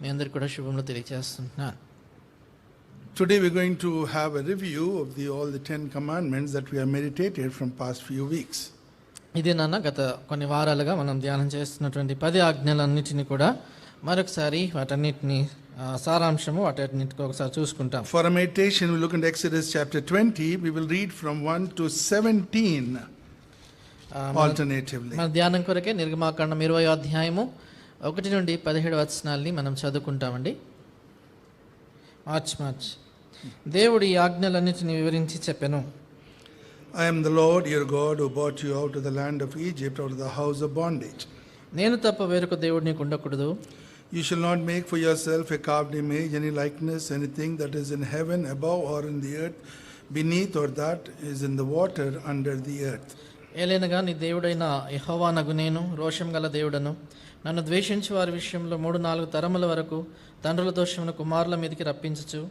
మీ అందరికీ కూడా శుభములు తెలియజేస్తున్నాను. Today we're going to have a review of all the 10 commandments that we have meditated from past few weeks. ఇది గత కొన్ని వారాలుగా మనం ధ్యానం చేస్తున్నటువంటి 10 ఆజ్ఞలన్నిటిని కూడా మరొకసారి వాటన్నిటిని సారాంశము వాటన్నిటిని ఒకసారి చూసుకుంటాం. For a meditation we look in Exodus chapter 20. We will read from 1 to 17 alternatively. మన ధ్యానం కొరకే నిర్గమాకాండం 20వ అధ్యాయము 1 నుండి 17 వచనాల్ని మనం చదువుకుంటామండి. మార్చ్ దేవుడు ఈ ఆజ్ఞలన్నిటిని వివరించి చెప్పెను. I am the Lord your God who brought you out of the land of Egypt, out of the house of bondage. నేను తప్ప వేరొక దేవుడు నీకు ఉండకూడదు. You shall not make for yourself a carved image, any likeness, anything that is in heaven above or in the earth beneath, or that is in the water under the earth. ఏలైనగా నీ దేవుడైన యెహోవా నగు నేను రోషం గల దేవుడను. నన్ను ద్వేషించు వారి విషయంలో 3-4 తరముల వరకు తండ్రుల దోషమును కుమారుల మీదకి రప్పించుచు,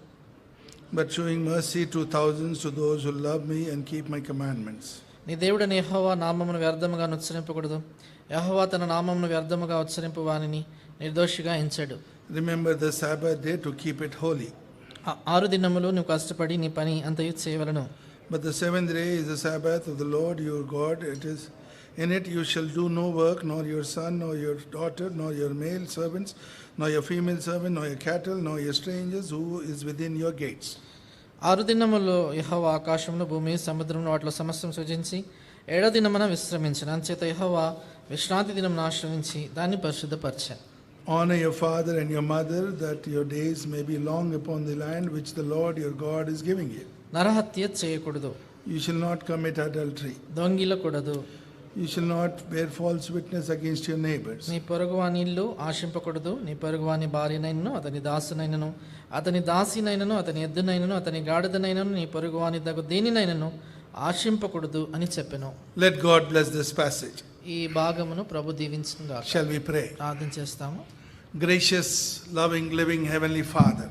but showing mercy to thousands to those who love me and keep my commandments. నీ దేవుడైన యెహోవా నామమును వ్యర్థముగా ఉచ్చరింపకూడదు. యెహోవా తన నామమును వ్యర్థముగా ఉచ్చరింపు వానిని నిర్దోషిగా ఎంచాడు. Remember the Sabbath day to keep it holy. 6 దినములు నువ్వు కష్టపడి నీ పని అంతయు చేయవలెను. But the 7th day is the Sabbath of the Lord your God. In it you shall do no work, nor your son, nor your daughter, nor your male servants, nor your female servant, nor your cattle, nor your strangers who is within your gates. 6 దినములు యెహోవా ఆకాశమును భూమి సముద్రమును వాటిలో సమస్తం సృజించి 7వ దినమున విశ్రమించెను. అంచేత యెహోవా విశ్రాంతి దినమును ఆశ్రయించి దాన్ని పరిశుద్ధపరచెను. Honor your father and your mother, that your days may be long upon the land which the Lord your God is giving you. నరహత్య చేయకూడదు. You shall not commit adultery. దొంగిలకూడదు. You shall not bear false witness against your neighbors. నీ పొరుగువాని ఇల్లు ఆశింపకూడదు. నీ పొరుగువాని భార్యనైనను అతని దాసునైనను అతని దాసినైనను అతని ఎద్దునైనను అతని గాడిదనైనను నీ పొరుగువాని దగు దేనినైనను ఆశింపకూడదు అని చెప్పెను. Let God bless this passage. ఈ భాగమును ప్రభు దీవించును గాక. Shall we pray? ప్రార్థన చేస్తాము. Gracious, loving, living Heavenly Father,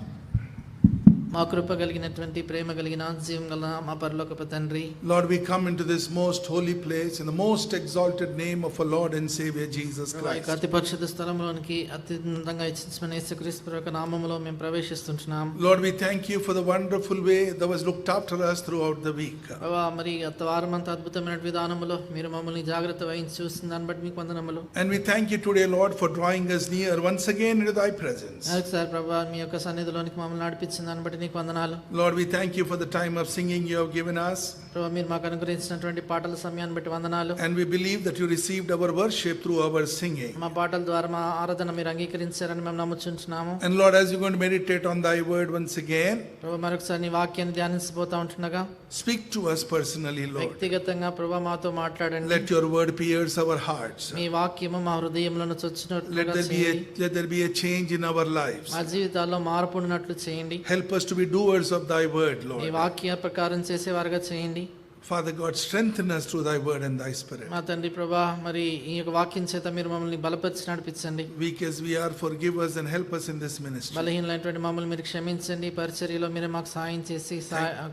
మా కృప కలిగినటువంటి ప్రేమ కలిగిన జీవం గల మా పరలోకపు తండ్రి, Lord, we come into this most holy place in the most exalted name of our Lord and Savior Jesus Christ. అతి పరిశుద్ధ స్థలములోనికి అత్యున్నతంగా హెచ్చించిన యేసుక్రీస్తు యొక్క నామములో మేము ప్రవేశిస్తున్నాం. Lord, we thank you for the wonderful way that was looked after us throughout the week. ప్రభువా, మరి వారమంతా అద్భుతమైన విధానములో మీరు మమ్మల్ని జాగ్రత్త వహించి చూస్తున్న దాన్ని బట్టి మీకు వందనములు. And we thank you today, Lord, for drawing us near once again into thy presence. ఒకసారి ప్రభువా మీ యొక్క సన్నిధిలోనికి మమ్మల్ని నడిపించిన దాన్ని బట్టి నీకు వందనాలు. Lord, we thank you for the time of singing you have given us. ప్రభువా, మీరు మాకు అనుగ్రహించినటువంటి పాటల సమయాన్ని బట్టి వందనాలు. And we believe that you received our worship through our singing. మా పాటల ద్వారా మా ఆరాధన మీరు అంగీకరించారని మేము నమ్ముచుంటున్నాము. And Lord, as you're going to meditate on thy word once again, ప్రభువా, మరొకసారి నీ వాక్యాన్ని ధ్యానించబోతా ఉంటుండగా speak to us personally, Lord. వ్యక్తిగతంగా ప్రభువా మాతో మాట్లాడండి. Let your word pierce our hearts. మీ వాక్యము మా హృదయములను చొచ్చినట్లుగా చేయండి. Let there be a change in our lives. మా జీవితాల్లో మార్పు ఉన్నట్లు చేయండి. Help us to be doers of thy word, me Lord. వాక్య ప్రకారం చేసేవారుగా చేయండి. Father God, strengthen us through thy word and thy spirit. మా తండ్రి ప్రభా, మరి ఈ యొక్క వాక్యం చేత మీరు మమ్మల్ని బలపరిచి నడిపించండి. Weak as we are, forgive us and help us in this ministry. బలహీనమైనటువంటి మమ్మల్ని మీరు క్షమించండి. పరిచర్యలో మీరు మాకు సాయం చేసి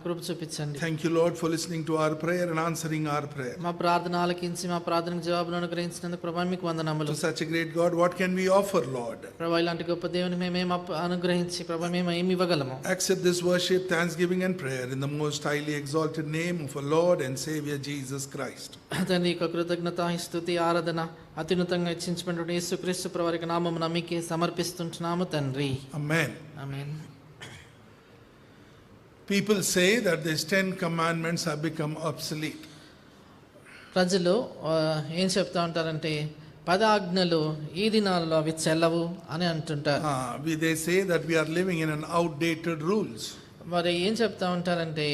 కృప చూపించండి. Thank you, Lord, for listening to our prayer and answering our prayer. మా ప్రార్థన ఆలకించి మా ప్రార్థనకు జవాబును అనుగ్రహించినందుకు ప్రభా మీకు వందనములు. To such a great God, what can we offer, Lord? ప్రభా, ఇలాంటి గొప్ప దేవుని మేమేం అనుగ్రహించి ప్రభా మేము ఏమి ఇవ్వగలము? Accept this worship, thanksgiving and prayer in the most highly exalted name of our Lord and Savior Jesus Christ. తండ్రి, యొక్క కృతజ్ఞత స్తుతి ఆరాధన అత్యున్నతంగా హెచ్చించబడిన యేసుక్రీస్తు ప్రభువారి నామమున మీకే సమర్పిస్తుంటున్నాము తండ్రి. Amen. Amen. People say that these 10 commandments have become obsolete. ప్రజలు ఏం చెప్తా ఉంటారంటే 10 ఆజ్ఞలు ఈ దినాలలో అవి చెల్లవు అని అంటుంటారు. They say that we are living in an outdated rules. మరి ఏం చెప్తా ఉంటారంటే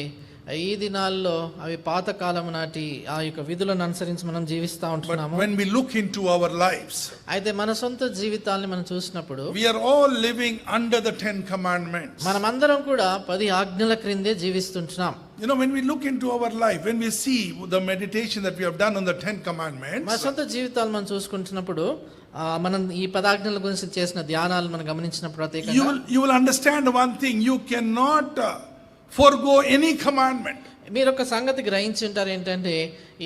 ఈ దినాల్లో అవి పాత కాలము నాటి ఆ యొక్క విధులను అనుసరించి మనం జీవిస్తూ ఉంటున్నాము. When we look into our lives, అయితే మన సొంత జీవితాల్ని మనం చూసినప్పుడు we are all living under the 10 commandments. మనమందరం కూడా 10 ఆజ్ఞల క్రిందే జీవిస్తుంటున్నాం. You know, when we look into our life, when we see the meditation that we have done on the 10 commandments, మన సొంత జీవితాలు మనం చూసుకుంటున్నప్పుడు మనం ఈ 10 ఆజ్ఞల గురించి చేసిన ధ్యానాలు మనం గమనించినప్పుడు ప్రత్యేకంగా you will understand one thing: you cannot forgo any commandment. మీరు ఒక సంగతి గ్రహించి ఉంటారు ఏంటంటే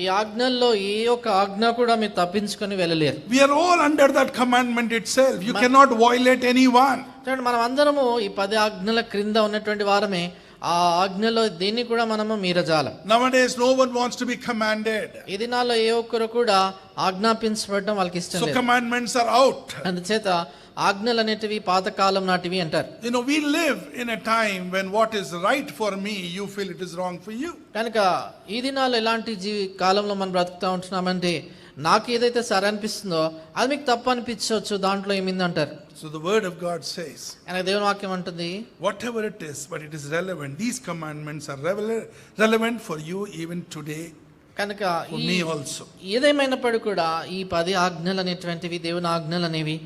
ఈ ఆజ్ఞల్లో ఏ ఒక్క ఆజ్ఞ కూడా మీరు తప్పించుకొని వెళ్ళలేరు. We are all under that commandment itself. You cannot violate any one. చూడండి, మనం అందరము ఈ 10 ఆజ్ఞల క్రింద ఉన్నటువంటి వారమే. ఆ ఆజ్ఞలో దేన్ని కూడా మనము మీరజాలం. Nowadays, no one wants to be commanded. ఈ దినాల్లో ఏ ఒక్కరు కూడా ఆజ్ఞాపించబడడం వాళ్ళకి ఇష్టం So లేదు. commandments are out. అందుచేత ఆజ్ఞలు అనేటివి పాతకాలం నాటివి అంటారు. You know, we live in a time when what is right for me, you feel it is wrong for you. కనుక ఈ దినాల్లో ఎలాంటి కాలంలో మనం బ్రతుకుతా ఉంటున్నామంటే, నాకు ఏదైతే సరే అనిపిస్తుందో అది మీకు తప్పు అనిపించవచ్చు, దాంట్లో ఏమింది అంటారు. So the word of God says, ఆయన దేవుని వాక్యం అంటుంది, whatever it is, but it is relevant. These commandments are relevant for you even today, కనుక for me also. ఏదేమైనప్పటికీ కూడా ఈ 10 ఆజ్ఞలు అనేటువంటివి, దేవుని ఆజ్ఞలు అనేవి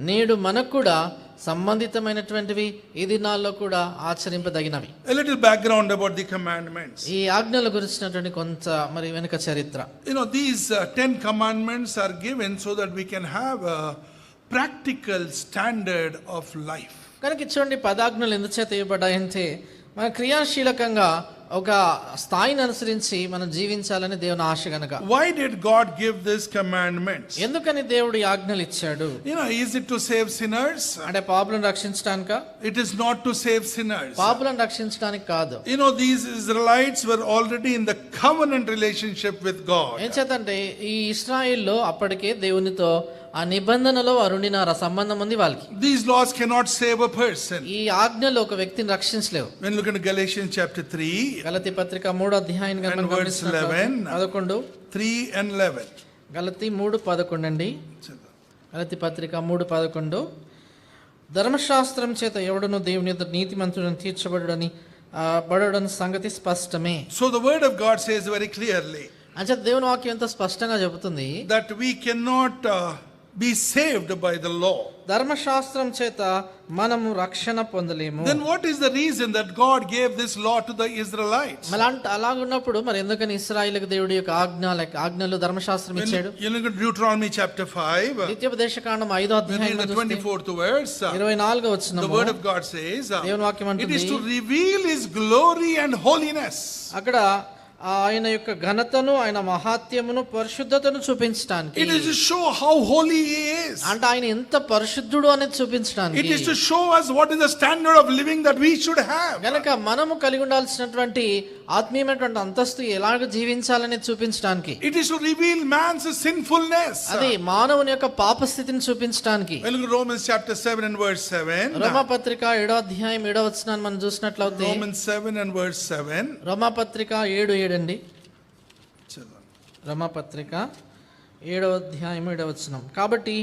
నేడు మనకు కూడా సంబంధితమైనటువంటివి, ఈ దినాల్లో కూడా ఆచరింపదగినవి. A little background about the commandments. ఈ ఆజ్ఞల గురించినటువంటి కొంత మరి వెనుక చరిత్ర. You know, these 10 commandments are given so that we can have a practical standard of life. కనుక చూడండి, 10 ఆజ్ఞలు ఎందుచేత ఇవ్వబడ్డాయంటే మన క్రియాశీలకంగా ఒక స్థాయిని అనుసరించి మనం జీవించాలని దేవుని ఆశ గనక. Why did God give these commandments? ఎందుకని దేవుడు ఈ ఆజ్ఞలు ఇచ్చాడు? You know, is it to save sinners? అంటే పాపులను రక్షించడానికా? It is not to save sinners. పాపులను రక్షించడానికి కాదు. You know, these Israelites were already in the covenant relationship with God. ఏం చేతంటే ఈ ఇశ్రాయేల్లో అప్పటికే దేవునితో ఆ నిబంధనలో అరుణినార సంబంధం ఉంది వాళ్ళకి. These laws cannot save a person. ఈ ఆజ్ఞలు ఒక వ్యక్తిని రక్షించలేవు. When look at Galatians chapter 3, గలతీ పత్రిక 3వ అధ్యాయం and verse 11. 11 3 and 11. గలతీ 3:11 అండి. గలతీ పత్రిక 3:11, ధర్మశాస్త్రం చేత ఎవడును దేవుని యొద్ద నీతిమంతుడని తీర్చబడుడని బడుడని సంగతి స్పష్టమే. So the word of God says very clearly అంటే దేవుని వాక్యం ఎంతో స్పష్టంగా చెబుతుంది, that we cannot be saved by the law. ధర్మశాస్త్రం చేత మనము రక్షణ పొందలేము. Then what is the reason that God gave this law to the Israelites? అలాగున్నప్పుడు మరి ఎందుకని ఇశ్రాయేలుకు దేవుడి యొక్క ఆజ్ఞలు ధర్మశాస్త్రం ఇచ్చాడు? You look at Deuteronomy chapter 5, ద్వితీయోపదేశకాండం 5వ అధ్యాయంలో చూస్తే 24th verse, 24వ వచనం, the word of God says, దేవుని వాక్యం it అంటుంది, is to reveal his glory and holiness. అక్కడ ఆయన యొక్క ఘనతను, ఆయన మహాత్యమును, పరిశుద్ధతను చూపించడానికి. It is to show how holy he is. అంటే ఆయన ఎంత పరిశుద్ధుడు అనేది చూపించడానికి. It is to show us what is the standard of living that we should have. గనుక మనము కలిగి ఉండాల్సినటువంటి ఆత్మీయమైనటువంటి అంతస్తు ఎలాగ జీవించాలని చూపించడానికి. It is to reveal man's sinfulness. అది మానవుని యొక్క పాప స్థితిని చూపించడానికి. Well, Romans chapter 7 and verse 7. రోమాపత్రిక 7వ అధ్యాయం 7వ వచనాన్ని మనం చూసినట్లయితే, Romans 7 and verse 7. రోమాపత్రిక 7:7 అండి. రోమాపత్రిక 7వ అధ్యాయం 7వ వచనం, కాబట్టి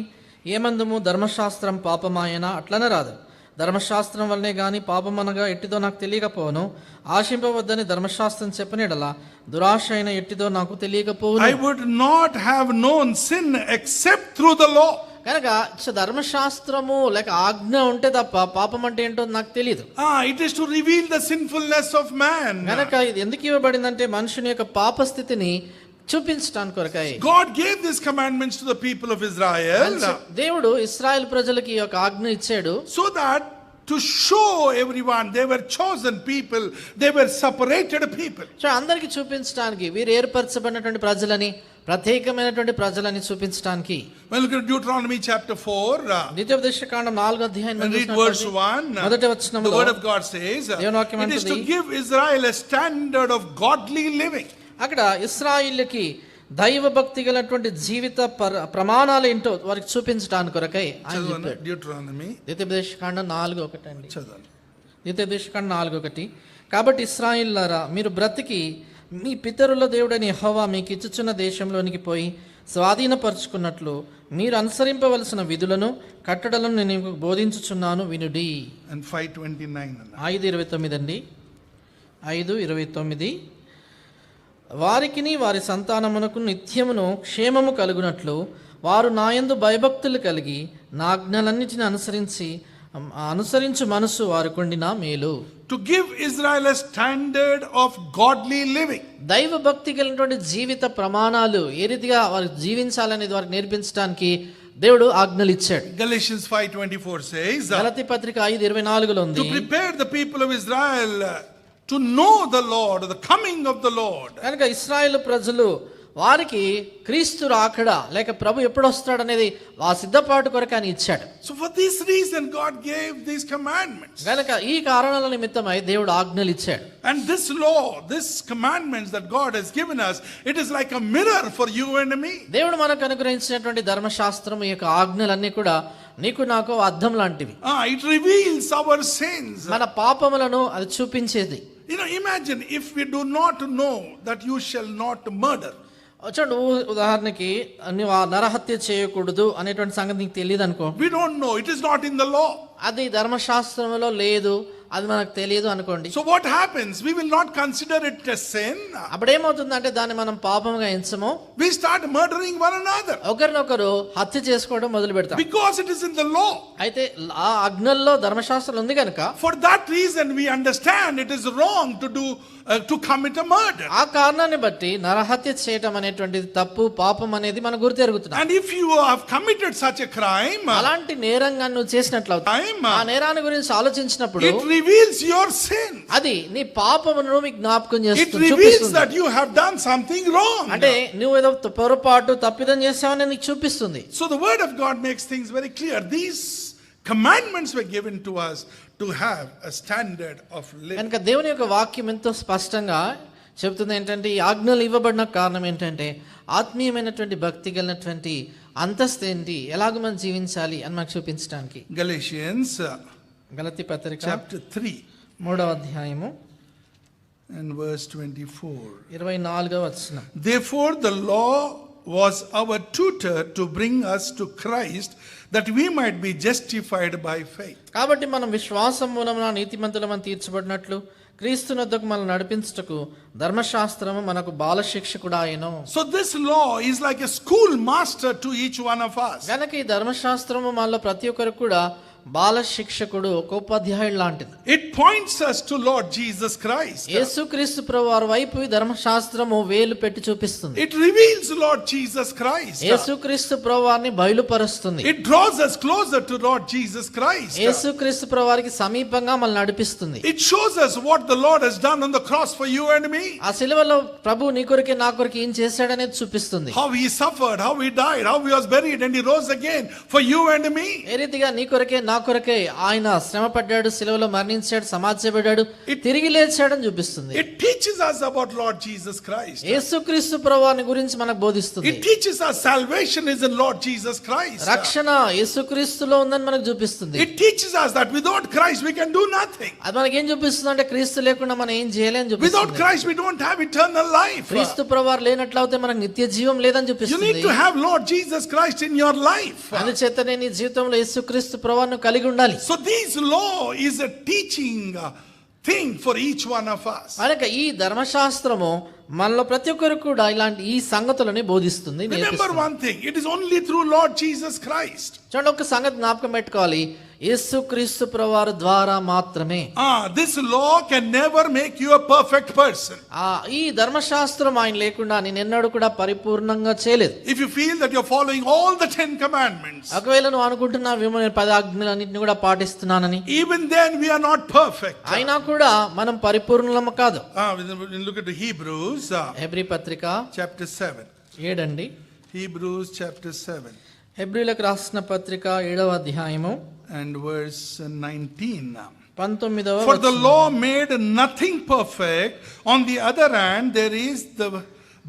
ఏమందుము ధర్మశాస్త్రం పాపమాయనా? అట్లనే రాదు. ధర్మశాస్త్రం వల్లనే గాని పాపమనగా ఎట్టిదో నాకు తెలియకపోను. ఆశింపవద్దని ధర్మశాస్త్రం చెప్పనిడలా దురాశ అయిన ఎట్టిదో నాకు తెలియకపోను. I would not have known sin except through the law. కనుక ధర్మశాస్త్రము లేక ఆజ్ఞ ఉంటే తప్ప పాపం అంటే ఏంటో నాకు తెలియదు. It is to reveal the sinfulness of man. కనుక ఇది ఎందుకు ఇవ్వబడిందంటే మనుషుని యొక్క పాప స్థితిని చూపించడానికి కొరకై. God gave these commandments to the people of Israel. దేవుడు ఇశ్రాయేల్ ప్రజలకు ఈ యొక్క ఆజ్ఞ ఇచ్చాడు. So that to show everyone they were chosen people, they were separated people. So అందరికి చూపించడానికి, వీరు ఏర్పరచబడినటువంటి ప్రజలని, ప్రత్యేకమైనటువంటి ప్రజలని చూపించడానికి. Well, look at Deuteronomy chapter 4. ద్వితీయోపదేశకాండం 4వ అధ్యాయం And read verse 1. మొదటి The వచనంలో word of God says, దేవుని వాక్యం it is to అంటుంది, give Israel a standard of godly living. అక్కడ ఇశ్రాయేలుకి దైవ భక్తి గలటువంటి జీవిత ప్రమాణాలు ఏంటో వారికి చూపించడానికి కొరకై ఆయన చెప్పాడు. Deuteronomy. ద్వితీయోపదేశకాండం 4:1 అండి. చదవండి. ద్వితీయోపదేశకాండం 4:1, కాబట్టి ఇశ్రాయేలులారా మీరు బ్రతికి మీ పితరుల దేవుడైన యెహోవా మీకు ఇచ్చుచున్న దేశంలోనికి పోయి స్వాధీనపరుచుకున్నట్లు మీరు అనుసరింపవలసిన విధులను కట్టడలను నేను మీకు బోధించుచున్నాను వినుడి. And 5:29. 5:29 అండి. 5:29, వారికిని వారి సంతానమునకు నిత్యమును క్షేమము కలుగునట్లు వారు నాయందు భయభక్తులు కలిగి నా ఆజ్ఞలన్నిటిని అనుసరించు మనసు వారికుండిన మేలు. To give Israel a standard of godly living. దైవ భక్తి కలిగినటువంటి జీవిత ప్రమాణాలు ఏ రీతిగా వారు జీవించాలనేది వారికి నేర్పించడానికి దేవుడు ఆజ్ఞలు ఇచ్చాడు. Galatians 5:24 says, గలతీ పత్రిక 5:24లో ఉంది, to prepare the people of Israel to know the Lord, the coming of the Lord. కనుక ఇశ్రాయేలు ప్రజలు వారికి క్రీస్తు రాకడ లేక ప్రభు ఎప్పుడు వస్తాడు అనేది ఆ సిద్ధపాటు కొరకు ఆయన ఇచ్చాడు. So for this reason God gave these commandments. గనుక ఈ కారణాల నిమిత్తమై దేవుడు ఆజ్ఞలు ఇచ్చాడు. And this law, this commandments that God has given us, it is like a mirror for you and me. దేవుడు మనకు అనుగ్రహించినటువంటి ధర్మశాస్త్రం ఈ యొక్క ఆజ్ఞలన్నీ కూడా నీకు నాకు అద్దం లాంటివి. It reveals our sins. మన పాపములను అది చూపించేది. Imagine if we do not know that you shall not murder. చూడండి, ఉదాహరణకి నువ్వు నరహత్య చేయకూడదు అనేటువంటి సంగతి నీకు తెలియదు అనుకో. We don't know, it is not in the law. అది ధర్మశాస్త్రంలో లేదు, అది మనకు తెలియదు అనుకోండి. So what happens? We will not consider it as sin. అప్పుడేమవుతుందంటే దాన్ని మనం పాపంగా ఎంచము. We start murdering one another. ఒకరినొకరు హత్య చేసుకోవడం మొదలు పెడతాం. Because it is in the law. అయితే ఆ ఆజ్ఞల్లో ధర్మశాస్త్రం ఉంది కనుక For that reason we understand it is wrong to commit a murder. ఆ కారణాన్ని బట్టి నరహత్య చేయటం అనేటువంటిది తప్పు, పాపం అనేది మనం గుర్తెరుగుతున్నాం. And if you have committed such a crime, అలాంటి నేరంగా నువ్వు చేసినట్లయితే ఆ నేరాన్ని గురించి ఆలోచించినప్పుడు it reveals your sin. అది నీ పాపమును మీకు జ్ఞాపకం It చేస్తుంది, reveals చూపిస్తుంది. that you have done something wrong. అంటే నువ్వు ఏదో పొరపాటు తప్పిదం చేసావని నీకు చూపిస్తుంది. So the word of God makes things very clear. These commandments were given to us to have a standard of living. కనుక దేవుని యొక్క వాక్యం ఎంతో స్పష్టంగా చెబుతుంది ఏంటంటే ఈ ఆజ్ఞలు ఇవ్వబడిన కారణం ఏంటంటే ఆత్మీయమైనటువంటి భక్తి కలిగినటువంటి అంతస్తు ఏంటి, ఎలాగ మనం జీవించాలి అని మనకు చూపించడానికి. Galatians గలతీ పత్రిక chapter 3 3వ అధ్యాయము and verse 24. 24వ వచనం. Therefore the law was our tutor to bring us to Christ, that we might be justified by faith. కాబట్టి మనం విశ్వాసం మూలమున నీతిమంతులమని తీర్చబడినట్లు క్రీస్తునొద్దకు మనల్ని నడిపించుటకు ధర్మశాస్త్రము మనకు బాల శిక్షకుడు ఆయను. So this law is like a school master to each one of us. గనుక ఈ ధర్మశాస్త్రము మనలో ప్రతి ఒక్కరికి కూడా బాల శిక్షకుడు, ఒక ఉపాధ్యాయుడు లాంటిది. It points us to Lord Jesus Christ. యేసుక్రీస్తు ప్రభువారి వైపు ఈ ధర్మశాస్త్రము వేలు పెట్టి చూపిస్తుంది. It reveals Lord Jesus Christ. యేసుక్రీస్తు ప్రభువారిని బయలుపరుస్తుంది. It draws us closer to Lord Jesus Christ. యేసుక్రీస్తు ప్రభువారికి సమీపంగా మనల్ని నడిపిస్తుంది. It shows us what the Lord has done on the cross for you and me. ఆ సిలువలో ప్రభు నీ కొరకే నా కొరకే ఏం చేశాడనేది చూపిస్తుంది. How he suffered, how he died, how he was buried and he rose again for you and me. ఏ రీతిగా నీ కొరకే నా కొరకే ఆయన శ్రమ పడ్డాడు, సిలువలో మరణించాడు, సమాధి చేయబడ్డాడు, తిరిగి లేచాడని చూపిస్తుంది. It teaches us about Lord Jesus Christ. యేసుక్రీస్తు ప్రభువాని గురించి మనకు బోధిస్తుంది. It teaches us salvation is in Lord Jesus Christ. రక్షణ యేసుక్రీస్తులో ఉందని మనకు చూపిస్తుంది. It teaches us that without Christ we can do nothing. అది మనకి ఏం చూపిస్తుంది అంటే క్రీస్తు లేకుండా మనం ఏం చేయలేని Without చూపిస్తుంది. Christ we don't have eternal life. క్రీస్తు ప్రభువారు లేనట్లయితే మనకు నిత్య జీవం లేదని You చూపిస్తుంది. need to have Lord Jesus Christ in your life. అందుచేతనే నీ జీవితంలో యేసుక్రీస్తు ప్రభువాను కలిగి ఉండాలి. So this law is a teaching thing for each one of us. కనుక ఈ ధర్మశాస్త్రము మనలో ప్రతి ఒక్కరికి కూడా ఇలాంటి ఈ సంగతులని బోధిస్తుంది, Remember నేర్పిస్తుంది. one thing, it is only through Lord Jesus Christ. చూడండి, ఒక సంగతి జ్ఞాపకం పెట్టుకోవాలి, యేసుక్రీస్తు ప్రభువారు ద్వారా మాత్రమే. This law can never make you a perfect person. ఈ ధర్మశాస్త్రం ఆయన లేకుండా నేను ఎన్నడూ కూడా పరిపూర్ణంగా చేయలేదు. If you feel that you're following all the 10 commandments, ఒకవేళ నువ్వు అనుకుంటున్నావేమో నేను 10 ఆజ్ఞలన్నింటినీ కూడా పాటిస్తున్నానని, even then we are not perfect. అయినా కూడా మనం పరిపూర్ణము కాదు. We look at the Hebrews Hebrew పత్రిక chapter 7. 7 అండి. Hebrews chapter 7 హెబ్రీలకు రాసిన పత్రిక 7వ అధ్యాయము and verse 19. 19వ For the law made nothing perfect. On the other hand, there is the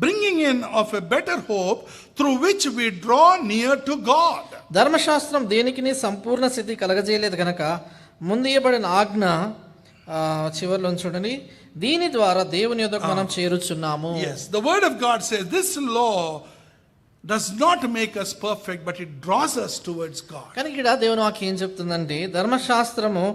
bringing in of a better hope through which we draw near to God. ధర్మశాస్త్రం దేనికిని సంపూర్ణ స్థితి కలగజేయలేదు కనుక ముందు ఇవ్వబడిన ఆజ్ఞ చివరిలో చూడండి, దీని ద్వారా దేవుని యొద్దకు మనం చేరుచున్నాము. Yes, the word of God says this law does not make us perfect, but it draws us towards God. కానీ ఇక్కడ దేవుని వాక్యం ఏం చెప్తుందంటే ధర్మశాస్త్రము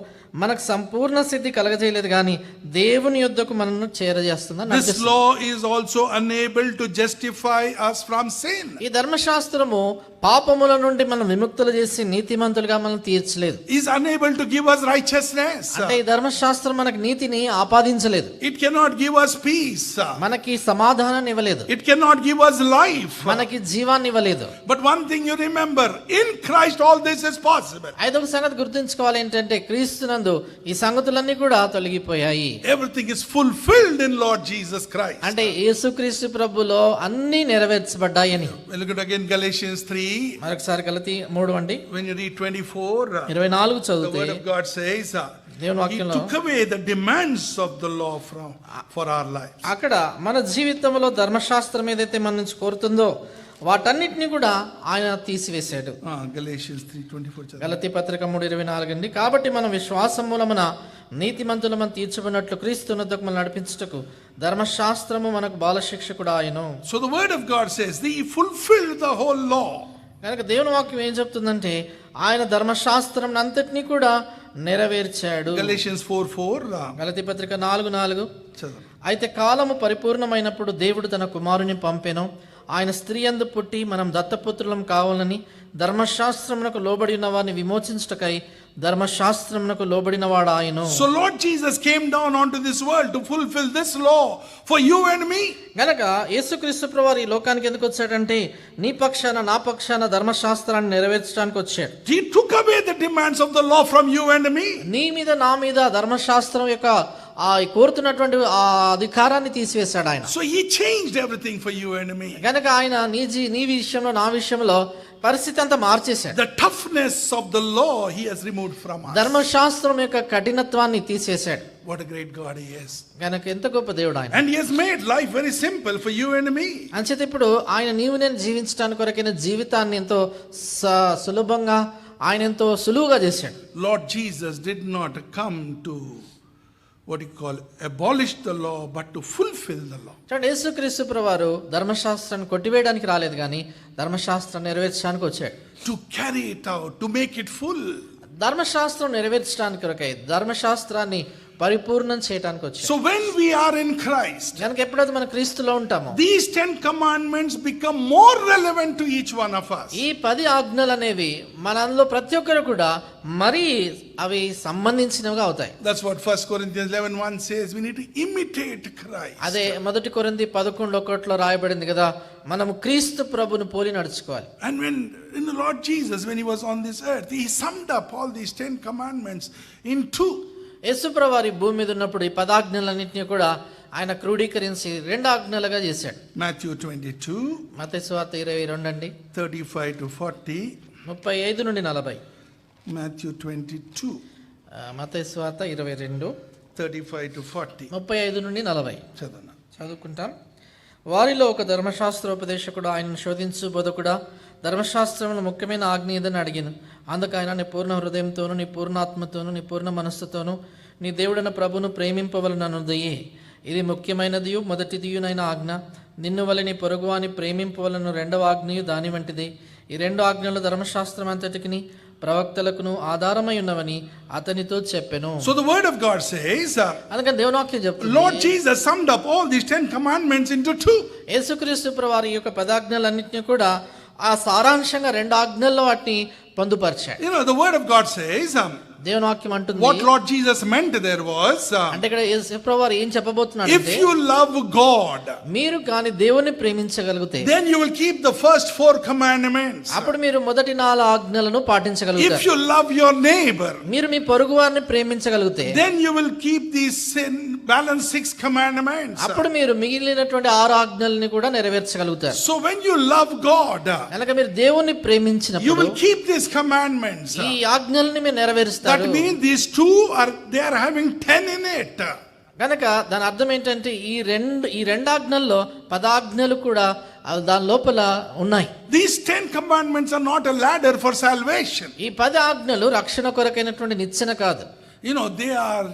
మనకు సంపూర్ణ సిద్ధి కలగజేయలేదు కానీ దేవుని యొద్దకు మనల్ని చేరజేస్తుందని. This law is also unable to justify us from sin. ఈ ధర్మశాస్త్రము పాపముల నుండి మనం విముక్తులు చేసి నీతిమంతులుగా మనం తీర్చలేదు. Is unable to give us righteousness. అంటే ఈ ధర్మశాస్త్రం మనకు నీతిని ఆపాదించలేదు. It cannot give us peace. మనకి సమాధానాన్ని ఇవ్వలేదు. It cannot give us life. మనకి జీవాన్ని ఇవ్వలేదు. But one thing you remember, in Christ all this is possible. ఐదవ సంగతి గుర్తుంచుకోవాలి ఏంటంటే క్రీస్తునందు నందు ఈ సంగతులన్నీ కూడా తొలగిపోయాయి. Everything is fulfilled in Lord Jesus Christ. అంటే యేసుక్రీస్తు ప్రభులో అన్నీ నెరవేర్చబడ్డాయని. Look at again Galatians 3. మరొకసారి గలతీ 3 అండి, When you read 24, 24 the చదివితే word of God says, దేవుని He వాక్యంలో took away the demands of the law for our lives. అక్కడ మన జీవితంలో ధర్మశాస్త్రం ఏదైతే మన నుంచి కోరుతుందో వాటన్నిటిని కూడా ఆయన తీసివేశాడు. Galatians 3:24. గలతీ పత్రిక 3:24 అండి. కాబట్టి మనం విశ్వాసం మూలమున నీతిమంతులమని తీర్చబడినట్లు క్రీస్తునొద్దకు మనల్ని నడిపించుటకు ధర్మశాస్త్రము మనకు బాలశిక్షకుడు ఆయను. So the word of God says, He fulfilled the whole law. కనుక దేవుని వాక్యం ఏం చెప్తుందంటే ఆయన ధర్మశాస్త్రం అంతటినీ కూడా నెరవేర్చాడు. Galatians 4:4. గలతీ పత్రిక 4:4. చదవండి. అయితే కాలము పరిపూర్ణమైనప్పుడు దేవుడు తన కుమారుని పంపెను. ఆయన స్త్రీ యందు పుట్టి మనం దత్తపుత్రులం కావాలని ధర్మశాస్త్రమునకు లోబడి ఉన్న వారిని విమోచించుటకై ధర్మశాస్త్రమునకు లోబడిన వాడు ఆయను. So Lord Jesus came down onto this world to fulfill this law for you and me. గనక యేసుక్రీస్తు ప్రభువారు ఈ లోకానికి ఎందుకు వచ్చాడంటే నీ పక్షాన నా పక్షాన ధర్మశాస్త్రాన్ని నెరవేర్చడానికి వచ్చాడు. He took away the demands of the law from you and me. నీ మీద నా మీద ధర్మశాస్త్రం యొక్క ఆ కోరుతున్నటువంటి ఆ అధికారాన్ని తీసివేశాడు ఆయన. So He changed everything for you and me. గనక ఆయన నీ విషయంలో నా విషయంలో పరిస్థితి అంతా మార్చేశాడు. The toughness of the law He has removed from us. ధర్మశాస్త్రం యొక్క కఠినత్వాన్ని తీసేశాడు. What a great God He is. గనక ఎంత గొప్ప దేవుడు ఆయన. And He has made life very simple for you and me. అంచేత ఇప్పుడు ఆయన నీవు నేను జీవించడానికి కొరకైన జీవితాన్ని ఎంతో సులభంగా ఆయన ఎంతో సులువుగా చేశాడు. Lord Jesus did not come to abolish the law, but to fulfill the law. చూడండి, యేసుక్రీస్తు ప్రభువారు ధర్మశాస్త్రాన్ని కొట్టివేయడానికి రాలేదు కానీ ధర్మశాస్త్రం నెరవేర్చడానికి వచ్చాడు. To carry it out, to make it full. ధర్మశాస్త్రం నెరవేర్చడానికి కొరకై ధర్మశాస్త్రాన్ని పరిపూర్ణం చేయడానికి వచ్చాడు. So when we are in Christ, కనుక ఎప్పుడైతే మన క్రీస్తులో ఉంటామో these 10 commandments become more relevant to each one of us. ఈ 10 ఆజ్ఞలు అనేవి మనలో ప్రతి ఒక్కరు కూడా మరి అవి సంబంధించినవిగా అవుతాయి. That's what 1 Corinthians 11:1 says. We need to imitate Christ. అదే 1 కొరింథీ 11:1 రాయబడింది కదా, మనము క్రీస్తు ప్రభుని పోలి నడుచుకోవాలి. And when in the Lord Jesus, when He was on this earth, He summed up all these 10 commandments in 2. యేసు ప్రభువారు భూమి మీద ఉన్నప్పుడు ఈ 10 ఆజ్ఞలన్నింటినీ కూడా ఆయన క్రోడీకరించి 2 ఆజ్ఞలుగా చేశాడు. Matthew 22, మత్తయి సువార్త 22 అండి, 35 to 40. 35 నుండి 40. Matthew 22, మత్తయి సువార్త 22, 35 to 40. 35 నుండి 40 చదవనా. చదువుకుంటాం. వారిలో ఒక ధర్మశాస్త్రోపదేశకుడు ఆయనను శోధించు బోధకుడా, ధర్మశాస్త్రంలో ముఖ్యమైన ఆజ్ఞ ఏదని అడిగాను. అందుకు ఆయన నీ పూర్ణ హృదయంతోను నీ పూర్ణాత్మతోను నీ పూర్ణ మనస్సుతోను నీ దేవుడైన ప్రభును ప్రేమింపవలనన్నదయే. ఇది ముఖ్యమైనదియు మొదటిదియునైన ఆజ్ఞ. నిన్ను వలె నీ పొరుగువాని ప్రేమింపవలను 2వ ఆజ్ఞయు దాని వంటిదే. ఈ 2 ఆజ్ఞలు ధర్మశాస్త్రం అంతటికిని ప్రవక్తలకును ఆధారమై ఉన్నవని అతనితో చెప్పెను. So the word of God says, అందుకని దేవుని వాక్యం చెప్తుంది, Lord Jesus summed up all these 10 commandments into 2. యేసుక్రీస్తు ప్రభువారి యొక్క 10 ఆజ్ఞలన్నింటినీ కూడా ఆ సారాంశంగా 2 ఆజ్ఞల్లో వాటిని పొందుపరిచాడు. You know, the word of God says, దేవుని వాక్యం అంటుంది, what Lord Jesus meant there was, అంటే ఇక్కడ యేసు ప్రభువారు ఏం చెప్పబోతున్నాడు if you love God, మీరు కానీ దేవుని ప్రేమించగలిగితే then you will keep the first 4 commandments. అప్పుడు మీరు మొదటి 4 ఆజ్ఞలను పాటించగలుగుతారు. If you love your neighbor, మీరు మీ పొరుగు వారిని ప్రేమించగలిగితే then you will keep these balance 6 commandments. అప్పుడు మీరు మిగిలినటువంటి 6 ఆజ్ఞల్ని కూడా నెరవేర్చగలుగుతారు. So when you love God, కనుక మీరు దేవుని you ప్రేమించినప్పుడు will keep these commandments. ఈ ఆజ్ఞల్ని మీరు నెరవేరుస్తారు. That means these 2 they are having 10 in it. కనుక దాని అర్థం ఏంటంటే ఈ రెండు ఆజ్ఞల్లో 10 ఆజ్ఞలు కూడా దాని లోపల ఉన్నాయి. These 10 commandments are not a ladder for salvation. ఈ 10 ఆజ్ఞలు రక్షణ కొరకైనటువంటి నిచ్చెన కాదు. You know, they are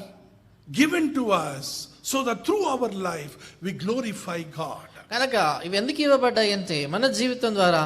given to us so that through our life we glorify God. కనుక ఇవి ఎందుకు ఇవ్వబడ్డాయి అంటే మన జీవితం ద్వారా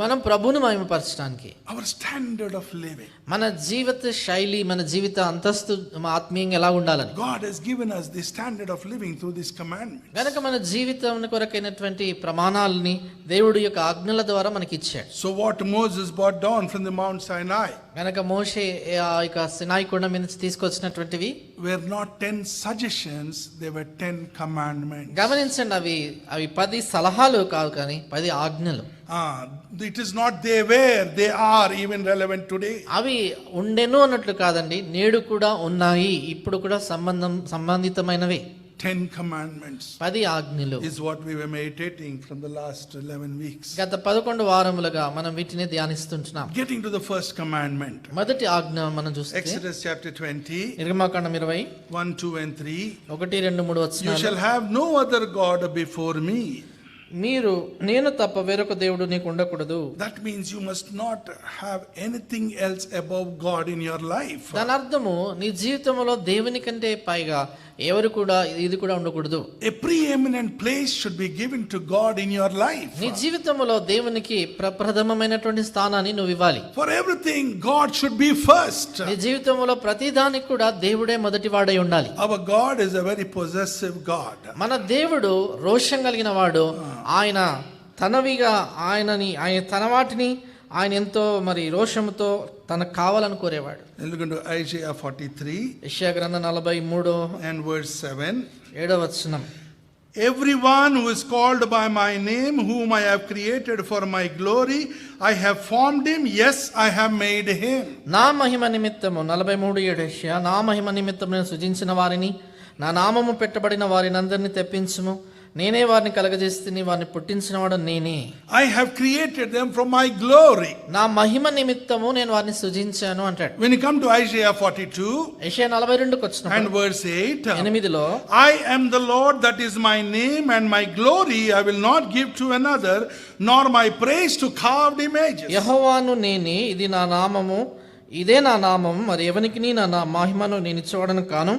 మనం ప్రభువును మహిమపరచడానికి, Our standard of living. మన జీవిత శైలి, మన జీవిత అంతస్తు ఆత్మీయంగా ఎలా ఉండాలని God has given us the standard of living through this commandment. గనక మన జీవితం కొరకైనటువంటి ప్రమాణాలని దేవుడి యొక్క ఆజ్ఞల ద్వారా మనకి ఇచ్చాడు. So what Moses brought down from the Mount Sinai గనక మోషే ఆ యొక్క సినాయి కొండ మీద నుంచి తీసుకొచ్చినటువంటివి were not 10 suggestions, they were 10 commandments. గమనించండి, అవి 10 సలహాలు కాదు కానీ 10 ఆజ్ఞలు. It is not they were, they are even relevant today. అవి ఉండెను అన్నట్లు కాదండి, నేడు కూడా ఉన్నాయి, ఇప్పుడు కూడా సంబంధితమైనవి. 10 commandments 10 ఆజ్ఞలు is what we were meditating from the last 11 weeks. గత 11 వారములుగా మనం వీటిని ధ్యానిస్తుంటున్నాం. Getting to the first commandment. మొదటి ఆజ్ఞ మనం చూస్తే Exodus chapter 20, నిర్గమాకాండం 20 1, 2 and 3. 1, 2, 3 You వచనాలు. shall have no other God before me. మీరు నేను తప్ప వేరొక దేవుడు నీకు ఉండకూడదు. That means you must not have anything else above God in your life. దాని అర్థము నీ జీవితంలో దేవుని కంటే పైగా ఎవరు కూడా ఇది కూడా ఉండకూడదు. A preeminent place should be given to God in your life. నీ జీవితంలో దేవునికి ప్రప్రథమమైనటువంటి స్థానాన్ని నువ్వు ఇవ్వాలి. For everything, God should be first. నీ జీవితంలో ప్రతి దానికి కూడా దేవుడే మొదటి వాడై ఉండాలి. Our God is a very possessive God. మన దేవుడు రోషం కలిగిన వాడు. ఆయన తనవిగా ఆయన తన వాటిని ఆయన ఎంతో మరి రోషముతో తనకు కావాలని కోరేవాడు. Look into Isaiah 43 యెషయా గ్రంథం 43 and verse 7. 7వ వచనం. Everyone who is called by my name, whom I have created for my glory, I have formed him, yes, I have made him. నా మహిమ నిమిత్తము 43:7 యెషయా, నా మహిమ నిమిత్తము నేను సృజించిన వారిని, నా నామము పెట్టబడిన వారిని అందరినీ తెప్పించుము, నేనే వారిని కలగజేస్తుని, వారిని పుట్టించినవాడు నేనే. I have created them from my glory. నా మహిమ నిమిత్తము నేను వారిని సృజించాను అంటాడు. When you come to Isaiah 42 యెషయా 42కి వచ్చినప్పుడు and verse 8, 8లో I am the Lord, that is my name, and my glory I will not give to another, nor my praise to carved images. యెహోవాను నేనే, ఇది నా నామము, ఇదే నా నామము, మరి ఎవనికి నా మహిమను నేను ఇచ్చేవాడను కాను,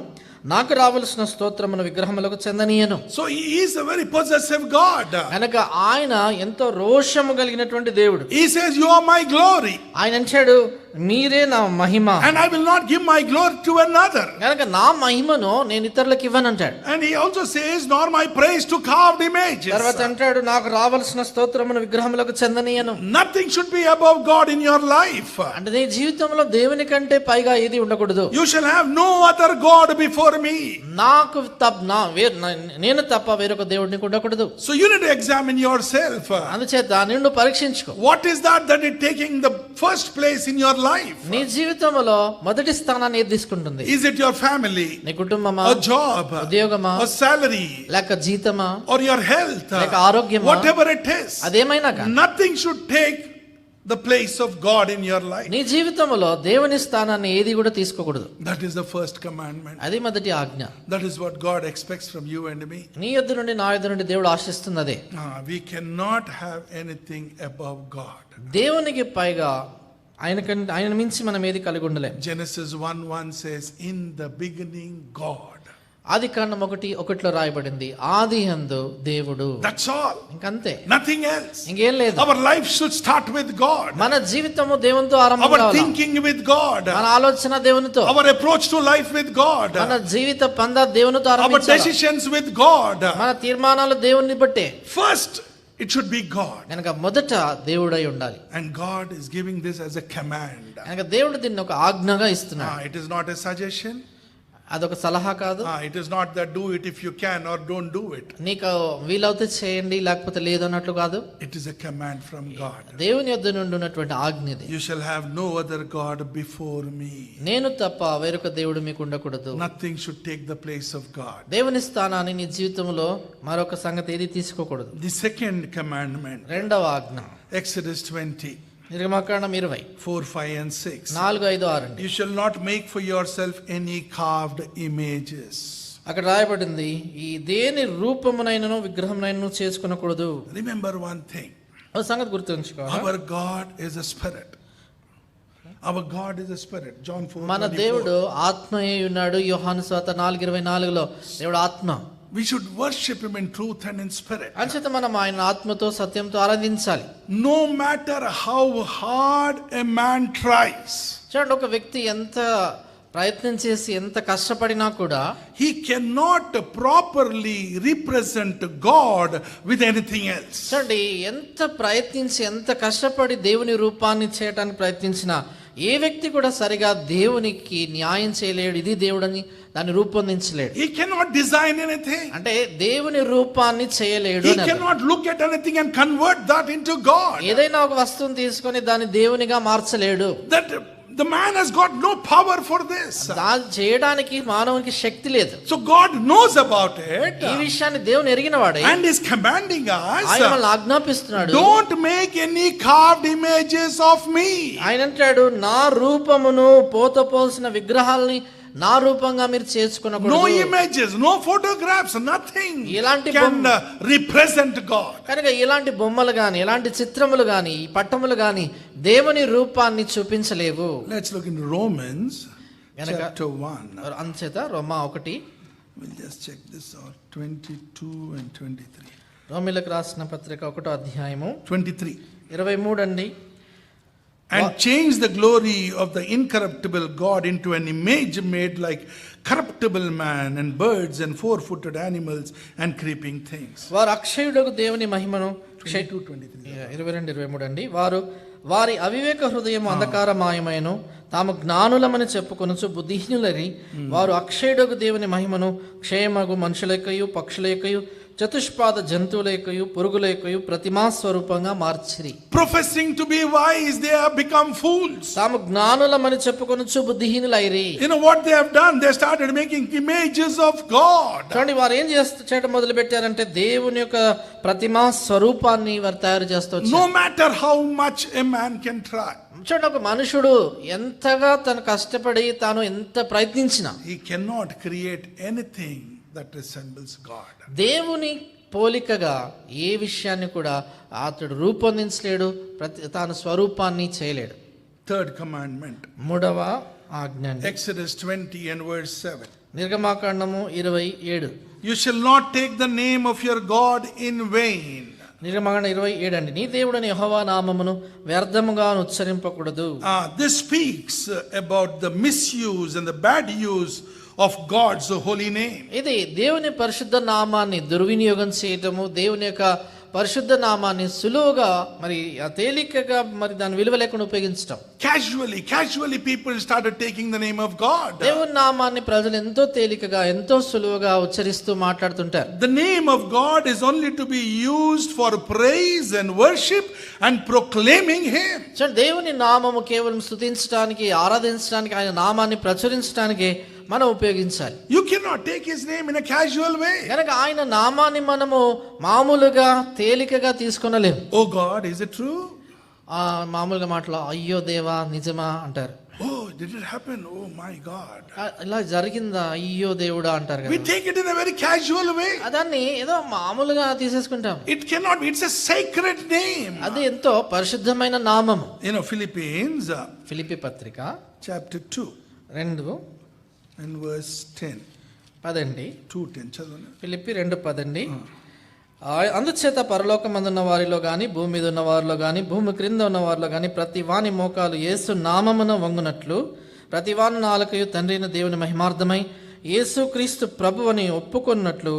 నాకు రావలసిన స్తోత్రమును విగ్రహములకు చెందనీయను. So he is a very possessive God. కనుక ఆయన ఎంతో రోషము కలిగినటువంటి దేవుడు. He says, you are my glory, ఆయన అంటాడు, మీరే నా మహిమ, and I will not give my glory to another. కనుక నా మహిమను నేను ఇతరులకు ఇవ్వనంటాడు. And he also says, nor my praise to carved images. తర్వాత అంటాడు, నాకు రావలసిన స్తోత్రమును విగ్రహములకు చెందనీయను. Nothing should be above God in your life. అంటే నీ జీవితంలో దేవుని కంటే పైగా ఏది ఉండకూడదు. You shall have no other God before me. నాకు నేను తప్ప వేరొక దేవుడు నీకు ఉండకూడదు. So you need to examine yourself. అందుచేత నిన్ను పరీక్షించుకో. What is that is taking the first place in your life? నీ జీవితంలో మొదటి స్థానాన్ని ఏది తీసుకుంటుంది? Is it your family, నీ కుటుంబమా, a job, ఉద్యోగమా, a salary, లేక జీతమా, or your health, లేక ఆరోగ్యమా, whatever it is? అదేమైనా కానీ Nothing should take the place of God in your life. నీ జీవితంలో దేవుని స్థానాన్ని ఏది కూడా తీసుకోకూడదు. That is the first commandment. అది మొదటి ఆజ్ఞ. That is what God expects from you and me. నీ యొద్ద నుండి నా యొద్ద నుండి దేవుడు ఆశిస్తుంది అదే. We cannot have anything above God. దేవునికి పైగా ఆయన మించి మనం ఏది కలిగి ఉండలేం. Genesis 1:1 says, in the beginning God. ఆదికాండం 1:1 రాయబడింది, ఆది యందు దేవుడు. That's all. ఇంకంతే, Nothing else. ఇంకేం లేదు. Our life should start with God. మన జీవితము దేవునితో ఆరంభం Our కావాలి. thinking with God. మన ఆలోచన దేవునితో, Our approach to life with God. మన జీవిత పందా దేవునితో Our ఆరంభించాలి. decisions with God. మన తీర్మానాలు దేవుని బట్టే. First, it should be God. కనుక మొదట దేవుడై ఉండాలి. And God is giving this as a command. కనుక దేవుడు దీన్ని ఒక ఆజ్ఞగా ఇస్తున్నాడు. It is not a suggestion. అదొక సలహా కాదు. It is not that do it if you can or don't do it. నీకు వీలవుతే చేయండి లేకపోతే లేదు అన్నట్లు కాదు. It is a command from God. దేవుని యొద్ద నుండి ఉన్నటువంటి ఆజ్ఞ ఇది. You shall have no other God before me. నేను తప్ప వేరొక దేవుడు మీకు ఉండకూడదు. Nothing should take the place of God. దేవుని స్థానాన్ని నీ జీవితంలో మరొక సంగతి ఏది తీసుకోకూడదు. The second commandment, రెండవ ఆజ్ఞ, Exodus 20, నిర్గమాకాండం 20 4, 5 and 6. 4, 5, 6. You shall not make for yourself any carved images. అక్కడ రాయబడింది, ఈ దేని రూపమునైనను విగ్రహమునైనను చేసుకొనకూడదు. Remember one thing. ఒక సంగతి గుర్తుంచుకో, Our God is a spirit. Our God is a spirit. John 4:24. మన దేవుడు ఆత్మయే ఉన్నాడు. యోహాను సువార్త 4:24లో దేవుడు ఆత్మ. We should worship him in truth and in spirit. అంచేత మనం ఆయన ఆత్మతో సత్యంతో ఆరాధించాలి. No matter how hard a man tries, చూడండి, ఒక వ్యక్తి ఎంత ప్రయత్నం చేసి ఎంత కష్టపడినా కూడా he cannot properly represent God with anything else. చూడండి, ఎంత ప్రయత్నించి ఎంత కష్టపడి దేవుని రూపాన్ని చేయడానికి ప్రయత్నించినా ఏ వ్యక్తి కూడా సరిగా దేవునికి న్యాయం చేయలేడు, ఇది దేవుడని దాన్ని రూపొందించలేడు. He cannot design anything. అంటే దేవుని రూపాన్ని చేయలేడు. He cannot look at anything and convert that into God. ఏదైనా ఒక వస్తువుని తీసుకొని దాన్ని దేవునిగా మార్చలేడు. That the man has got no power for this. దాన్ని చేయడానికి మానవునికి శక్తి లేదు. So God knows about it. ఈ విషయాన్ని దేవుని ఎరిగిన వాడే And is commanding us, ఆయన మనల్ని ఆజ్ఞాపిస్తున్నాడు, don't make any carved images of me. ఆయన అంటాడు, నా రూపమును పోతపోల్సిన విగ్రహాలని నా రూపంగా మీరు No చేసుకునకూడదు. images, no photographs, nothing ఇలాంటి can represent God. కనుక ఇలాంటి బొమ్మలు గాని, ఇలాంటి చిత్రములు గాని, ఈ పట్టములు గాని దేవుని రూపాన్ని చూపించలేవు. Let's look into Romans గనక chapter 1. అంచేత రోమా 1, We'll just check this out. 22 and 23. రోమిలకు రాసిన పత్రిక 1వ అధ్యాయము 23. 23 అండి. And change the glory of the incorruptible God into an image made like corruptible man and birds and four-footed animals and creeping things. వారు అక్షయుడకు దేవుని మహిమను 22-23. 22-23 అండి. వారి అవివేక హృదయం అంధకారమాయమైన తాము జ్ఞానులమని చెప్పుకొనుచు బుద్ధిహీనులరి వారు అక్షయుడకు దేవుని మహిమను క్షయమగు మనుషులకయు పక్షులకయు చతుష్పాద జంతువులకయు పురుగులకయు ప్రతిమా స్వరూపంగా మార్చిరి. Professing to be wise, they have become fools. తాము జ్ఞానులమని చెప్పుకొనుచు బుద్ధిహీనులైరి. You know what they have done? They started making images of God. చూడండి, వారు ఏం చేయడం మొదలు పెట్టారంటే దేవుని యొక్క ప్రతిమా స్వరూపాన్ని వారు తయారు చేస్తూ వచ్చారు. No matter how much a man can try, చూడండి, ఒక మనుషుడు ఎంతగా తను కష్టపడి తాను ఎంత ప్రయత్నించినా he cannot create anything that resembles God. దేవుని పోలికగా ఏ విషయాన్ని కూడా అతడు రూపొందించలేడు, తాను స్వరూపాన్ని చేయలేడు. Third commandment, 3వ ఆజ్ఞ, Exodus 20 and verse 7. నిర్గమాకాండము 27. You shall not take the name of your God in vain. నిర్గమాకాండం 27 అండి. నీ దేవుడని యెహోవా నామమును వ్యర్థముగా ఉచ్చరింపకూడదు. This speaks about the misuse and the bad use of God's holy name. ఇది దేవుని పరిశుద్ధ నామాన్ని దుర్వినియోగం చేయటము, దేవుని యొక్క పరిశుద్ధ నామాన్ని సులువుగా మరి తేలికగా మరి దాని విలువ లేకుండా ఉపయోగించటం. Casually people started taking the name of God. దేవుని నామాన్ని ప్రజలు ఎంతో తేలికగా ఎంతో సులువుగా ఉచ్చరిస్తూ మాట్లాడుతుంటారు. The name of God is only to be used for praise and worship and proclaiming him. చూడండి, దేవుని నామము కేవలం స్తుతించడానికి, ఆరాధించడానికి, ఆయన నామాన్ని ప్రచురించడానికి మనం ఉపయోగించాలి. You cannot take his name in a casual way. కనుక ఆయన నామాన్ని మనము మామూలుగా తేలికగా తీసుకొనలేము. Oh God, is it true? మామూలుగా మాటలో అయ్యో దేవా నిజమా అంటారు. Oh, did it happen? Oh my God. ఇలా జరిగిందా, అయ్యో దేవుడా అంటారు We కదా. take it in a very casual way. దాన్ని ఏదో మామూలుగా తీసేసుకుంటాం. It cannot be. It's a sacred name. అది ఎంతో పరిశుద్ధమైన నామము. You know, Philippians ఫిలిప్పీ పత్రిక chapter 2 2 and verse 10. 10 2:10 చదవండి. ఫిలిప్పీ 2:10. అందుచేత పరలోకమందున్న వారిలో గాని భూమి మీద ఉన్న వారిలో గాని భూమి క్రింద ఉన్న వారిలో గాని ప్రతి వాని మోకాలు యేసు నామమున వంగునట్లు ప్రతి వాని నాలుకయు తండ్రి అయిన దేవుని మహిమార్థమై యేసు క్రీస్తు ప్రభువని ఒప్పుకొన్నట్లు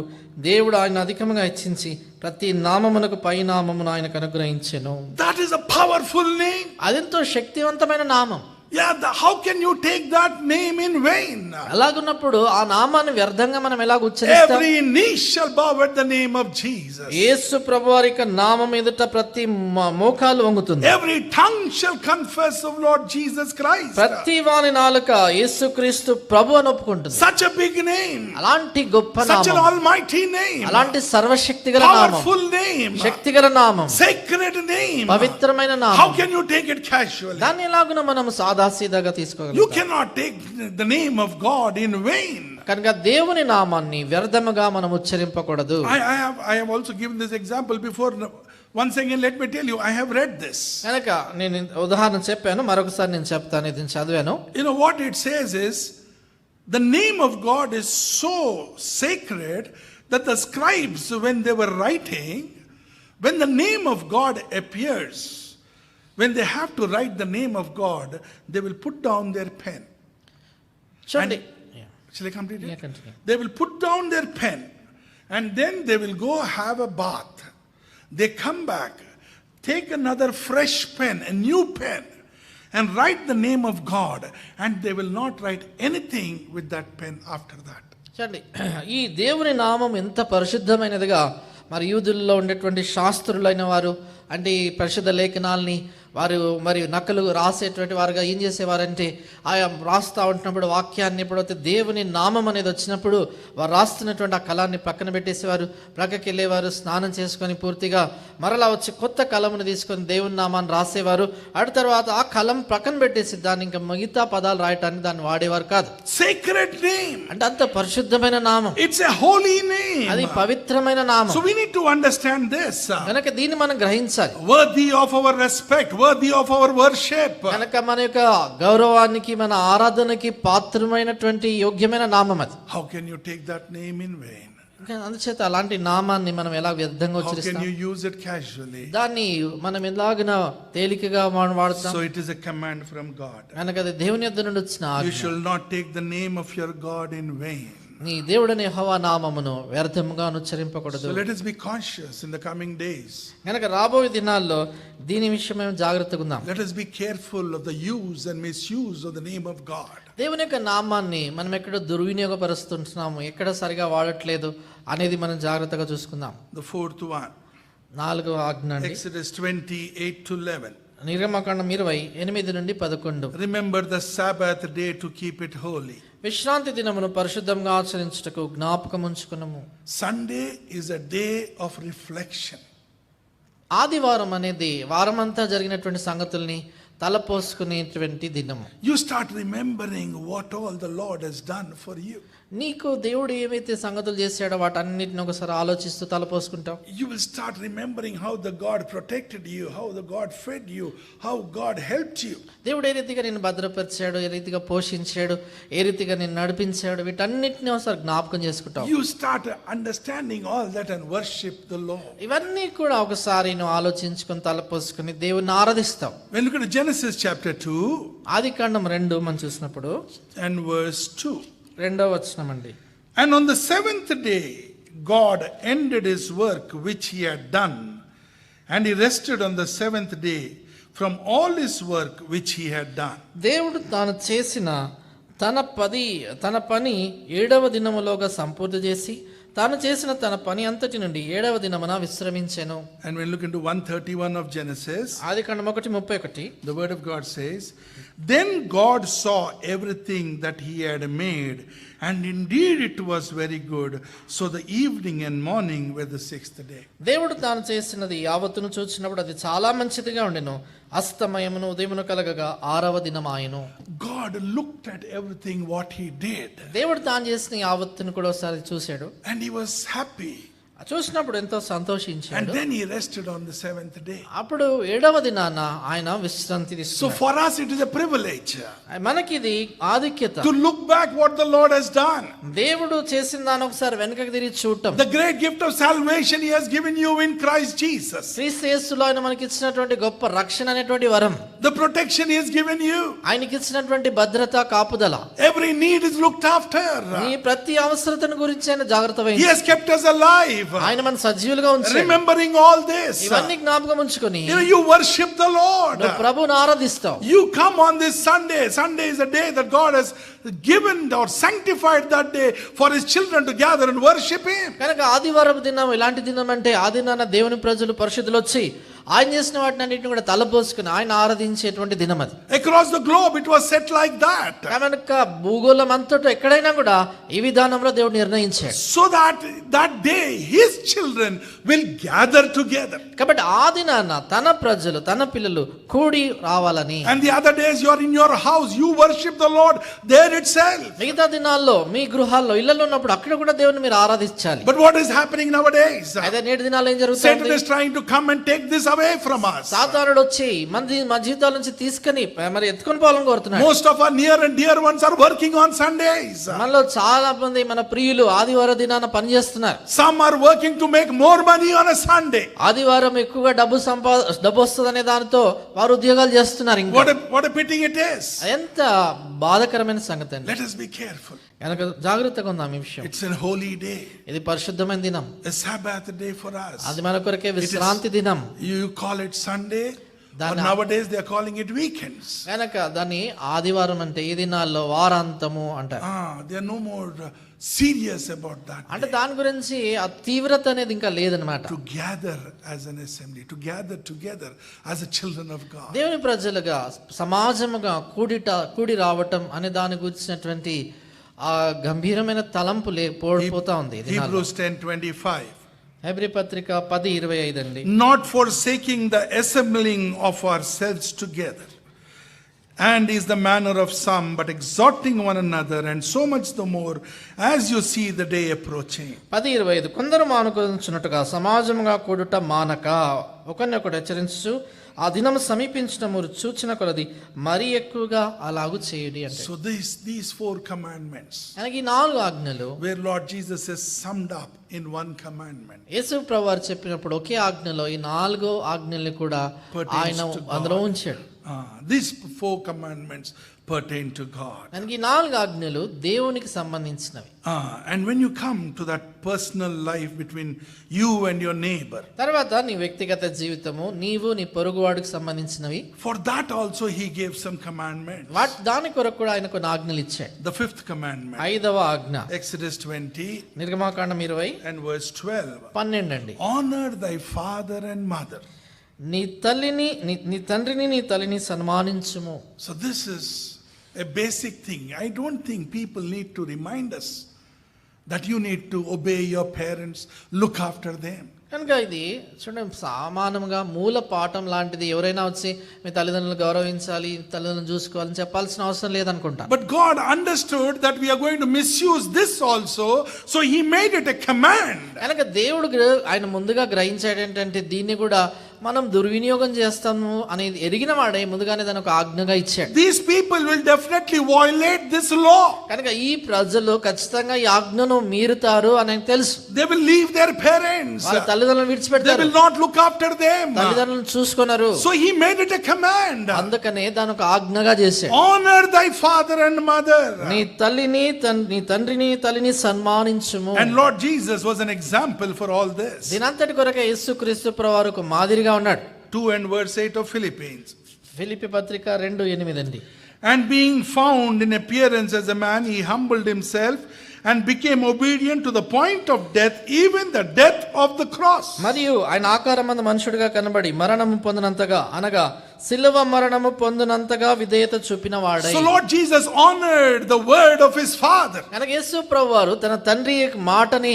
దేవుడు ఆయన అధికముగా హెచ్చించి ప్రతి నామమునకు పై నామమును ఆయనకు అనుగ్రహించెను. That is a powerful name. అదెంతో శక్తివంతమైన నామం. Yeah, how can you take that name in vain? అలాగున్నప్పుడు ఆ నామాన్ని వ్యర్థంగా మనం ఎలా ఉచ్చరిస్తాం? Every knee shall bow at the name of Jesus. యేసు ప్రభువారి యొక్క నామం ఎదుట ప్రతి మోకాలు వంగుతుంది. Every tongue shall confess of Lord Jesus Christ. ప్రతి వాని నాలుక యేసుక్రీస్తు ప్రభు అని ఒప్పుకుంటుంది. Such a big name. అలాంటి గొప్ప Such an నామం, almighty name. అలాంటి సర్వశక్తిగల నామం, Powerful name. శక్తిగల నామం, Sacred name. పవిత్రమైన How నామం. can you take it casually? దాన్ని ఎలాగున మనం సాదాసీదాగా You తీసుకోగలం? cannot take the name of God in vain. కనుక దేవుని నామాన్ని వ్యర్థముగా మనం ఉచ్చరింపకూడదు. I have also given this example before. Once again, let me tell you, I have read this. కనుక నేను ఉదాహరణ చెప్పాను, మరొకసారి నేను చెప్తాను, ఇది చదివాను. You know what it says is, the name of God is so sacred that the scribes, when they were writing, when the name of God appears, when they have to write the name of God, they will put down their pen. చూడండి, Shall I complete it? Yeah, continue. They will put down their pen and then they will go have a bath. They come back, take another fresh pen, a new pen, and write the name of God, and they will not write anything with that pen after that. చూడండి, ఈ దేవుని నామం ఎంత పరిశుద్ధమైనదిగా మరి యూదుల్లో ఉండేటువంటి శాస్త్రులైన వారు అంటే ఈ పరిశుద్ధ లేఖనాల్ని వారు మరి నకలు రాసేటువంటి వారుగా ఏం చేసేవారంటే ఆయా రాస్తూ ఉంటున్నప్పుడు వాక్యాన్ని ఎప్పుడైతే దేవుని నామం అనేది వచ్చినప్పుడు వారు రాస్తున్నటువంటి ఆ కలాన్ని పక్కన పెట్టేసేవారు, ప్రక్కకి వెళ్ళేవారు, స్నానం చేసుకొని పూర్తిగా మరలా వచ్చి కొత్త కలమును తీసుకొని దేవుని నామాన్ని రాసేవారు. అటు తర్వాత ఆ కలం పక్కన పెట్టేసి దాన్ని ఇంకా మిగతా పదాలు రాయటానికి దాన్ని వాడేవారు కాదు. Sacred name. అంటే అంత పరిశుద్ధమైన నామం, It's a holy name. అది పవిత్రమైన నామం. So we need to understand this. కనుక దీన్ని మనం గ్రహించాలి. Worthy of our respect, worthy of our worship. కనుక మన యొక్క గౌరవానికి మన ఆరాధనకి పాత్రమైనటువంటి యోగ్యమైన నామం అది. How can you take that name in vain? అందుచేత అలాంటి నామాన్ని మనం ఎలా వ్యర్థంగా How can ఉచ్చరిస్తాం, you use it casually? దాన్ని మనం ఎలాగన తేలికగా మనం వాడతాం. So it is a command from God. కనుక అది దేవుని యొద్ద నుండి వచ్చిన You ఆజ్ఞ. shall not take the name of your God in vain. నీ దేవుడని యెహోవా నామమును వ్యర్థముగా ఉచ్చరింపకూడదు. So let us be conscious in the coming days. కనుక రాబోయే దినాల్లో దీని విషయం మేము జాగ్రత్తగా ఉందాం. Let us be careful of the use and misuse of the name of God. దేవుని యొక్క నామాన్ని మనం ఎక్కడ దుర్వినియోగపరుస్తుంటున్నాము, ఎక్కడ సరిగా వాడట్లేదు అనేది మనం జాగ్రత్తగా చూసుకుందాం. The fourth one, 4వ ఆజ్ఞ అండి. Exodus 28 to 11. నిర్గమకాండం 20:8 నుండి 11. Remember the Sabbath day to keep it holy. విశ్రాంతి దినమును పరిశుద్ధంగా ఆచరించుటకు జ్ఞాపకం ఉంచుకునము. Sunday is a day of reflection. ఆదివారం అనేది వారమంతా జరిగినటువంటి సంగతుల్ని తలపోసుకునేటువంటి దినము. You start remembering what all the Lord has done for you. నీకు దేవుడు ఏమైతే సంగతులు చేశాడో వాటన్నిటిని ఒకసారి ఆలోచిస్తూ తలపోసుకుంటావు. You will start remembering how the God protected you, how the God fed you, how God helped you. దేవుడు ఏ రీతిగా నిన్ను భద్రపరిచాడు, ఏ రీతిగా పోషించాడు, ఏ రీతిగా నిన్ను నడిపించాడు, వీటన్నిటిని ఒకసారి జ్ఞాపకం చేసుకుంటావు. You start understanding all that and worship the Lord. ఇవన్నీ కూడా ఒకసారి నువ్వు ఆలోచించుకొని తలపోసుకుని దేవుని ఆరాధిస్తావు. When you look at Genesis chapter 2 ఆదికాండం 2 మనం చూసినప్పుడు and verse 2. 2వ వచనం అండి. And on the seventh day, God ended his work which he had done, and he rested on the seventh day from all his work which he had done. దేవుడు తాను చేసిన తన పని 7వ దినములోగా సంపూర్తి చేసి తాను చేసిన తన పని అంతటి నుండి 7వ దినమున విశ్రమించెను. And when we look into 131 of Genesis, Adikandam 1:31, the word of God says, Then God saw everything that he had made, and indeed it was very good. So the evening and morning were the sixth day. దేవుడు తాను చేసినది యావత్తును చూచినప్పుడు అది చాలా మంచిదిగా ఉండెను. అస్తమయమును ఉదయమును కలగగా 6వ దినమాయెను. God looked at everything what he did, దేవుడు తాను చేసిన యావత్తును కూడా ఒకసారి చూశాడు. and he was happy. చూసినప్పుడు ఎంతో And సంతోషించాడు. then he rested on the seventh day. అప్పుడు 7వ దినాన ఆయన విశ్రాంతి So తీసుకున్నాడు. for us it is a privilege మనకిది ఆధిక్యత. to look back what the Lord has done. దేవుడు చేసిన దాన్ని ఒకసారి వెనకకి తిరిగి చూడటం. The great gift of salvation he has given you in Christ Jesus. క్రీస్తు యేసులో ఆయన మనకి ఇచ్చినటువంటి గొప్ప రక్షణ అనేటువంటి వరం, The protection he has given you. ఆయనకి ఇచ్చినటువంటి భద్రత, కాపుదల, Every need is looked after. నీ ప్రతి అవసరతను గురించి ఆయన జాగ్రత్త He వహించాడు. has kept us alive. ఆయన మన సజీవులుగా ఉంచాడు. Remembering all this, ఇవన్నీ జ్ఞాపకం ఉంచుకొని you worship the Lord. నువ్వు ప్రభువును ఆరాధిస్తావు. You come on this Sunday. Sunday is a day that God has given or sanctified that day for his children to gather and worship him. కనుక ఆదివారం దినం ఎలాంటి దినం అంటే ఆ దినాన దేవుని ప్రజలు పరిశుద్ధులు వచ్చి ఆయన చేసిన వాటిని అన్నింటిని కూడా తలపోసుకుని ఆయన ఆరాధించేటువంటి దినం అది. Across the globe it was set like that. కనుక భూగోళం అంతటా ఎక్కడైనా కూడా ఈ విధానంలో దేవుడు నిర్ణయించాడు. So that that day his children will gather together. కాబట్టి ఆ దినాన తన ప్రజలు తన పిల్లలు కూడి రావాలని. And the other days you are in your house, you worship the Lord there itself. మిగతా దినాల్లో మీ గృహాల్లో ఇళ్లలో ఉన్నప్పుడు అక్కడ కూడా దేవుని మీరు ఆరాధించాలి. But what is happening nowadays? అయితే నేటి దినాల్లో ఏం Satan జరుగుతుంది? is trying to come and take this away from us. సాతానుడు వచ్చి మన జీవితాల నుంచి తీసుకొని మరి ఎత్తుకొని పోవాలని కోరుతున్నాడు. Most of our near and dear ones are working on Sundays. మనలో చాలా మంది మన ప్రియులు ఆదివారం దినాన పని చేస్తున్నారు. Some are working to make more money on a Sunday. ఆదివారం ఎక్కువగా డబ్బు వస్తుందనే దానితో వారు ఉద్యోగాలు చేస్తున్నారు. ఇంకా What a pity it is. ఎంత బాధకరమైన సంగతి అండి. Let us be careful. కనుక జాగ్రత్తగా ఉందాం ఈ విషయం. It's a holy day, ఇది పరిశుద్ధమైన దినం, a Sabbath day for us. అది మన కొరకే విశ్రాంతి దినం. You call it Sunday, దాన్ని nowadays they are calling it weekends. కనుక దాన్ని ఆదివారం అంటే ఈ దినాల్లో వారాంతము అంటారు. They are no more serious about that. అంటే దాని గురించి ఆ తీవ్రత అనేది ఇంకా లేదనమాట. To gather as an assembly, to gather together as a children of God. దేవుని ప్రజలుగా సమాజముగా కూడి రావటం అనే దాని గురించినటువంటి ఆ గంభీరమైన తలంపు పోతా ఉంది. Hebrews 10:25. హెబ్రీ పత్రిక 10:25 అండి. Not forsaking the assembling of ourselves together, and is the manner of some, but exhorting one another, and so much the more as you see the day approaching. 10:25 కొందరు మానుకొనుచున్నట్టుగా సమాజముగా కూడుట మానక ఒకరినొకడు హెచ్చరించు ఆ దినం సమీపించటము చూచిన కొలది మరీ ఎక్కువగా అలాగు చేయుడి అంటే. So these four commandments, ఈ 4 ఆజ్ఞలు where Lord Jesus is summed up in one commandment, యేసు ప్రభువారు చెప్పినప్పుడు ఒకే ఆజ్ఞలో ఈ 4 ఆజ్ఞల్ని కూడా ఆయన అందులో ఉంచాడు. These 4 commandments pertain to God. ఈ 4 ఆజ్ఞలు దేవునికి సంబంధించినవి. And when you come to that personal life between you and your neighbor, తర్వాత నీ వ్యక్తిగత జీవితము నీవు నీ పొరుగువాడికి సంబంధించినవి. for that also he gave some commandments. దాని కొరకు కూడా ఆయన కొన్ని ఆజ్ఞలు ఇచ్చాడు. The 5th commandment, 5వ ఆజ్ఞ Exodus 20 నిర్గమాకాండం 20 and verse 12. అండి. Honor thy father and mother. నీ తండ్రిని నీ తల్లిని సన్మానించుము. So this is a basic thing. I don't think people need to remind us that you need to obey your parents, look after them. కనుక ఇది చూడండి సామాన్యంగా మూల పాఠం లాంటిది. ఎవరైనా వచ్చి మీ తల్లిదండ్రులు గౌరవించాలి, తల్లిదండ్రులు చూసుకోవాలని చెప్పాల్సిన అవసరం లేదనుకుంటా. But God understood that we are going to misuse this also, so he made it a command. కనుక దేవుడు ఆయన ముందుగా గ్రహించాడు ఏంటంటే దీన్ని కూడా మనం దుర్వినియోగం చేస్తాము అనేది ఎరిగిన వాడే ముందుగానే దాని ఒక ఆజ్ఞగా ఇచ్చాడు. These people will definitely violate this law. కనుక ఈ ప్రజలు ఖచ్చితంగా ఈ ఆజ్ఞను మీరుతారు అని తెలుసు. They will leave their parents. వాళ్ళ తల్లిదండ్రులను They విడిచిపెడతారు. will not look after them. తల్లిదండ్రులను చూసుకున్నారు. So he made it a command. అందుకనే దాని ఒక ఆజ్ఞగా చేశాడు. Honor thy father and mother. నీ తండ్రిని తల్లిని సన్మానించుము. And Lord Jesus was an example for all this. దీనంతటి కొరకే యేసుక్రీస్తు ప్రభువారు ఒక మాదిరిగా ఉన్నాడు. 2 and verse 8 of Philippians. Philippi పత్రిక 2:8 అండి. And being found in appearance as a man, he humbled himself and became obedient to the point of death, even the death of the cross. మరియు ఆయన ఆకారమందు మనుషుడిగా కనబడి మరణము పొందినంతగా అనగా సిలువ మరణము పొందినంతగా విధేయత చూపిన వాడై. So Lord Jesus honored the word of his father. కనుక యేసు ప్రభువారు తన తండ్రి మాటని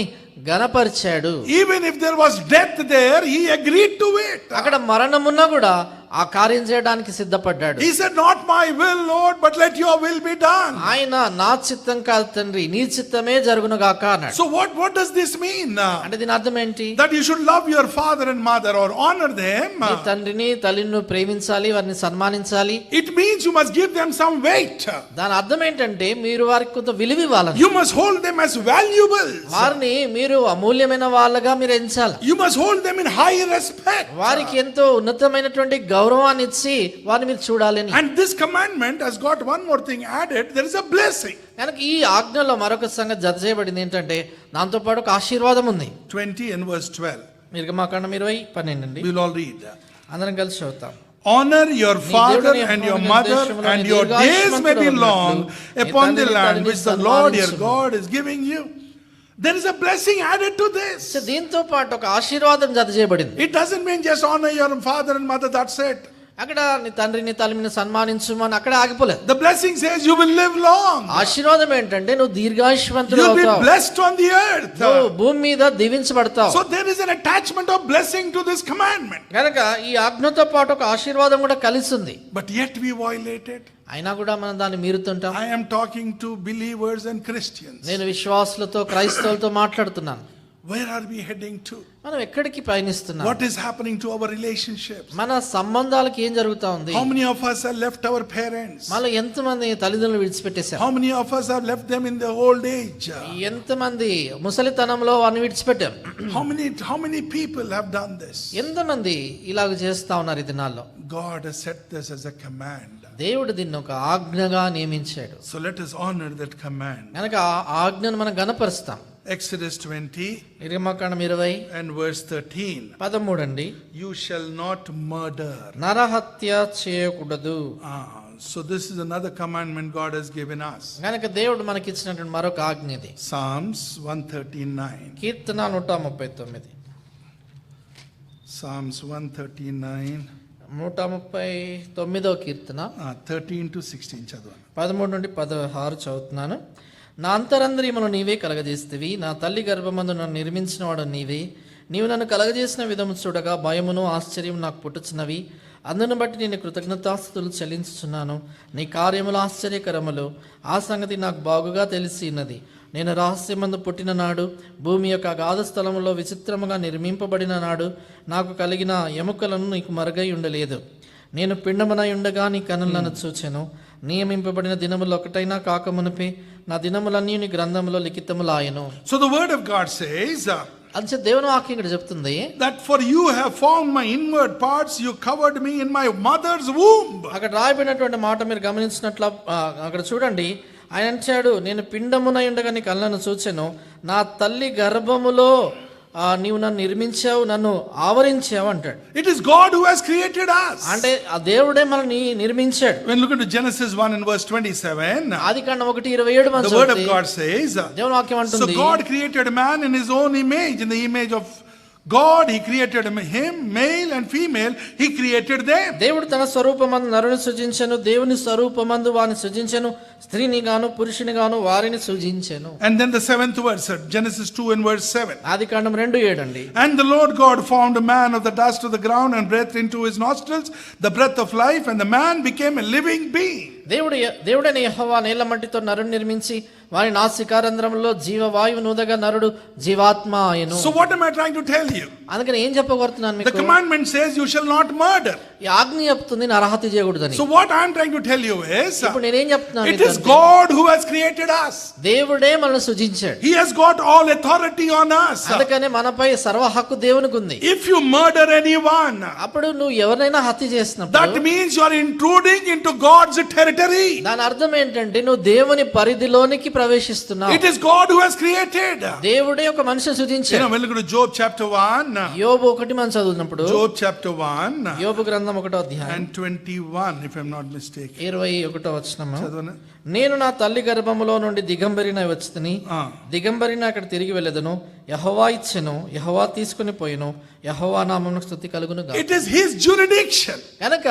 గణపరిచాడు. Even if there was death there, he agreed to it. అక్కడ మరణమున్నా కూడా ఆ కార్యం చేయడానికి సిద్ధపడ్డాడు. He said, not my will, Lord, but let your will be done. ఆయన నా చిత్తం కాదు తండ్రి నీ చిత్తమే జరుగును గాక అన్నాడు. So what does this mean? అంటే దీని అర్థం ఏంటి? That you should love your father and mother or honor them. నీ తండ్రిని తల్లిని ప్రేమించాలి, వారిని సన్మానించాలి. It means you must give them some weight. దాని అర్థం ఏంటంటే మీరు వారికి కొంత విలువ ఇవ్వాలి. You must hold them as valuables. వారిని మీరు అమూల్యమైన వాళ్ళగా మీరు ఎంచాలి. You must hold them in high respect. వారికి ఎంతో ఉన్నతమైనటువంటి గౌరవాన్ని ఇచ్చి వారిని మీరు చూడాలని. And this commandment has got one more thing added. There is a blessing. కనుక ఈ ఆజ్ఞలో మరొక సంగతి జత చేయబడింది ఏంటంటే దాంతో పాటు ఒక ఆశీర్వాదం ఉంది. 20 and verse 12. నిర్గమాకాండం 20:12 అండి. We'll all read. అందరం కలిసి చదువుతాం. Honor your father and your mother, and your days may be long upon the land which the Lord your God is giving you. There is a blessing added to this. దీంతో పాటు ఒక ఆశీర్వాదం జత చేయబడింది. It doesn't mean just honor your father and mother, that's it. అక్కడ నీ తండ్రిని తల్లిని సన్మానించుము అని అక్కడ ఆగిపోలేదు. The blessing says you will live long. ఆశీర్వాదం ఏంటంటే నువ్వు దీర్ఘాయుష్మంతుడు You will అవుతావు. be blessed on the earth. నువ్వు భూమి మీద దీవించబడతావు. So there is an attachment of blessing to this commandment. కనుక ఈ ఆజ్ఞతో పాటు ఒక ఆశీర్వాదం కూడా కలిసి ఉంది. But yet we violate it. అయినా కూడా మనం దాన్ని మీరుతుంటాం. I am talking to believers and Christians. నేను విశ్వాసులతో క్రైస్తవులతో మాట్లాడుతున్నాను. Where are we heading to? మనం ఎక్కడికి పయనిస్తున్నాం? What is happening to our relationships? మన సంబంధాలకు ఏం జరుగుతా ఉంది? How many of us have left our parents? మనలో ఎంతమంది తల్లిదండ్రులు విడిచిపెట్టేశారు? How many of us have left them in their old age? ఎంతమంది ముసలితనంలో వారిని విడిచిపెట్టాం? How many people have done this? ఎంతమంది ఇలాగ చేస్తా ఉన్నారు ఈ దినాల్లో? God has set this as a command. దేవుడు దీన్ని ఒక ఆజ్ఞగా నియమించాడు. So let us honor that command. కనుక ఆ ఆజ్ఞను మనం గణపరుస్తాం. Exodus 20 నిర్గమకాండం 20 and verse 13. 13 అండి. You shall not murder. నరహత్య చేయకూడదు. So this is another commandment God has given us. కనుక దేవుడు మనకి ఇచ్చినటువంటి మరొక ఆజ్ఞ ఇది. Psalms 139. Keerthana 139. Psalms 139. 139వ Keerthana 13 to 16 చదవండి. 13 నుండి 16 చదువుతున్నాను. నా అంతరంద్రియమును నీవే కలగజేస్తేవి, నా తల్లి గర్భమందు నన్ను నిర్మించిన వాడు నీవే. నీవు నన్ను కలగజేసిన విధము చూడగా భయమును ఆశ్చర్యం నాకు పుట్టుచున్నవి. అందును బట్టి నేను కృతజ్ఞతాస్తుతులు చెల్లించుచున్నాను. నీ కార్యములు ఆశ్చర్యకరములు, ఆ సంగతి నాకు బాగుగా తెలిసి ఉన్నది. నేను రహస్యమందు పుట్టిన నాడు, భూమి యొక్క అగాధ స్థలములో విచిత్రముగా నిర్మింపబడిన నాడు, నాకు కలిగిన ఎముకలను నీకు మరుగై ఉండలేదు. నేను పిండమునై ఉండగా నీ కనులను చూచెను. నియమింపబడిన దినములు ఒకటైనా కాకమునిపే నా దినములన్నీ నీ గ్రంథములో లిఖితములాయెను. So the word of God says అంటే దేవుని వాక్యం ఇక్కడ చెప్తుంది, that for you have found my inward parts, you covered me in my mother's womb. అక్కడ రాయబడినటువంటి మాట మీరు గమనించినట్ల అక్కడ చూడండి, ఆయన అంటాడు, నేను పిండమునై ఉండగా నీ కళ్ళను చూచెను, నా తల్లి గర్భములో నీవు నన్ను నిర్మించావు, నన్ను ఆవరించావు అంటాడు. It is God who has created us. అంటే ఆ దేవుడే మనల్ని నిర్మించాడు. When look into Genesis 1 and verse 27, Adikandam 1:27 the word of God says, దేవుని వాక్యం so అంటుంది, God created man in his own image, in the image of God he created him, male and female he created them. దేవుడు తన స్వరూపమందు నరుని సృజించెను, దేవుని స్వరూపమందు వారిని సృజించెను, స్త్రీని గాను పురుషుని గాను వారిని సృజించెను. And then the seventh verse, Genesis 2 and verse 7. ఆదికాండం 2:7 అండి. And the Lord God formed a man of the dust of the ground and breathed into his nostrils the breath of life, and the man became a living being. దేవుడైన యెహోవా నేల మట్టితో నరుని నిర్మించి వారి నాసికారంధ్రములో జీవవాయువు నూదగా నరుడు జీవాత్మ ఆయను. So what am I trying to tell you? అందుకని ఏం చెప్పగోరుతున్నాను The మీకు? commandment says you shall not murder. ఈ ఆజ్ఞ చెప్తుంది నరహత్య చేయకూడదని. So what I am trying to tell you is, ఇప్పుడు నేనేం చెప్తున్నాను? it is God who has created us. దేవుడే మనల్ని సృజించాడు. He has got all authority on us. అందుకనే మనపై సర్వ హక్కు దేవునికి ఉంది. If you murder anyone, అప్పుడు నువ్వు ఎవరినైనా హత్య that చేసినప్పుడు means you are intruding into God's territory. దాని అర్థం ఏంటంటే నువ్వు దేవుని పరిధిలోనికి ప్రవేశిస్తున్నావు. It is God who has created. దేవుడే ఒక మనిషిని సృజించాడు. When we look at Job chapter 1, యోబు 1 మనం చదువుతున్నప్పుడు, Job chapter 1 యోబు గ్రంథం 1వ అధ్యాయం and 21, if I am not mistaken. 21వ వచనము, చదవనా? నేను నా తల్లి గర్భములో నుండి దిగంబరినై వచ్చితిని, దిగంబరిన అక్కడ తిరిగి వెళ్ళెదను. యెహోవా ఇచ్చెను, యెహోవా తీసుకుని పోయెను, యెహోవా నామమునకు స్తుతి కలుగును గాక. It is his jurisdiction. కనుక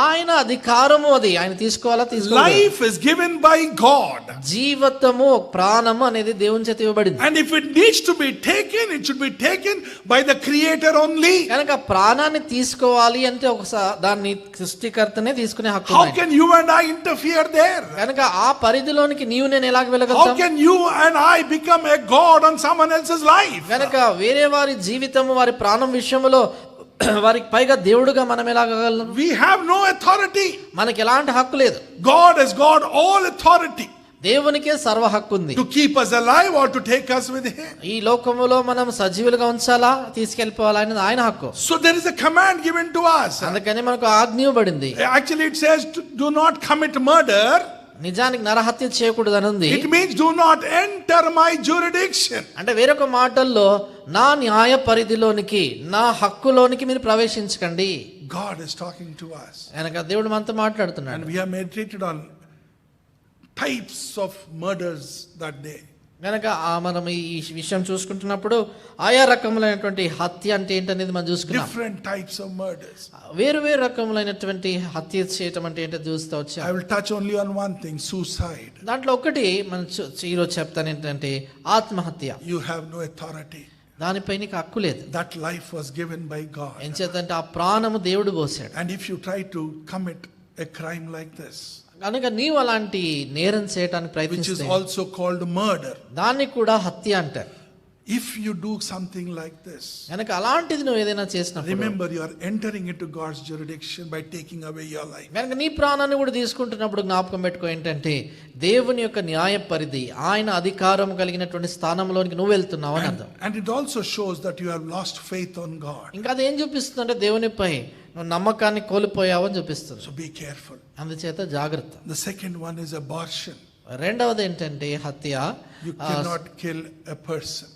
ఆయన అధికారము అది, ఆయన తీసుకోవాలా తీసుకోవాలి. Life is given by God. జీవితము ప్రాణము అనేది దేవుని చేత ఇవ్వబడింది. And if it needs to be taken, it should be taken by the creator only. కనుక ప్రాణాన్ని తీసుకోవాలి అంటే ఒకసారి దాన్ని సృష్టికర్తనే తీసుకునే హక్కు How ఉంది. can you and I interfere there? కనుక ఆ పరిధిలోనికి నీవు నేను ఎలాగ How వెళ్ళగలుగుతాం? can you and I become a God on someone else's life? కనుక వేరే వారి జీవితము వారి ప్రాణం విషయంలో వారికి పైగా దేవుడుగా మనం ఎలాగలం? We have no authority. మనకి ఎలాంటి హక్కు లేదు. God has got all authority దేవునికే సర్వ హక్కు ఉంది. to keep us alive or to take us with him. ఈ లోకములో మనం సజీవులుగా ఉంచాలా తీసుకెళ్లిపోవాలా అనేది ఆయన హక్కు. So there is a command given to us. అందుకని మనకు ఆజ్ఞ ఇవ్వబడింది. Actually it says do not commit murder. నిజానికి నరహత్య చేయకూడదు అని ఉంది. It means do not enter my jurisdiction. అంటే వేరొక మాటల్లో నా న్యాయ పరిధిలోనికి నా హక్కులోనికి మీరు ప్రవేశించకండి. God is talking to us. కనుక దేవుడు మనతో మాట్లాడుతున్నాడు. And we have meditated on types of murders that day. కనుక మనం ఈ విషయం చూసుకుంటున్నప్పుడు ఆయా రకములైనటువంటి హత్య అంటే ఏంటనేది మనం చూసుకున్నాం. Different types of murders. వేరు వేరు రకములైనటువంటి హత్య చేయటం అంటే ఏంటో చూస్తూ వచ్చాం. I will touch only on one thing, suicide. దాంట్లో ఒకటి మనం ఈరోజు చెప్తాను ఏంటంటే ఆత్మహత్య. You have no authority. దానిపై నీకు హక్కు లేదు. That life was given by God. ఎంచేతంటే ఆ ప్రాణము దేవుడు పోసాడు. And if you try to commit a crime like this, కనుక నీవు అలాంటి నేరం చేయడానికి which is ప్రయత్నిస్తే also called murder, దాన్ని కూడా హత్య అంటారు. if you do something like this, కనుక అలాంటిది నువ్వు ఏదైనా చేసినప్పుడు remember you are entering into God's jurisdiction by taking away your life. కనుక నీ ప్రాణాన్ని కూడా తీసుకుంటున్నప్పుడు జ్ఞాపకం పెట్టుకో ఏంటంటే దేవుని యొక్క న్యాయ పరిధి, ఆయన అధికారం కలిగినటువంటి స్థానంలోనికి నువ్వు వెళ్తున్నావు అని అర్థం. And it also shows that you have lost faith on God. ఇంకా అది ఏం చూపిస్తుందంటే దేవునిపై నువ్వు నమ్మకాన్ని కోల్పోయావు అని చూపిస్తుంది. So be careful. అందుచేత జాగ్రత్త. The second one is abortion. రెండవది ఏంటంటే హత్య. You cannot kill a person.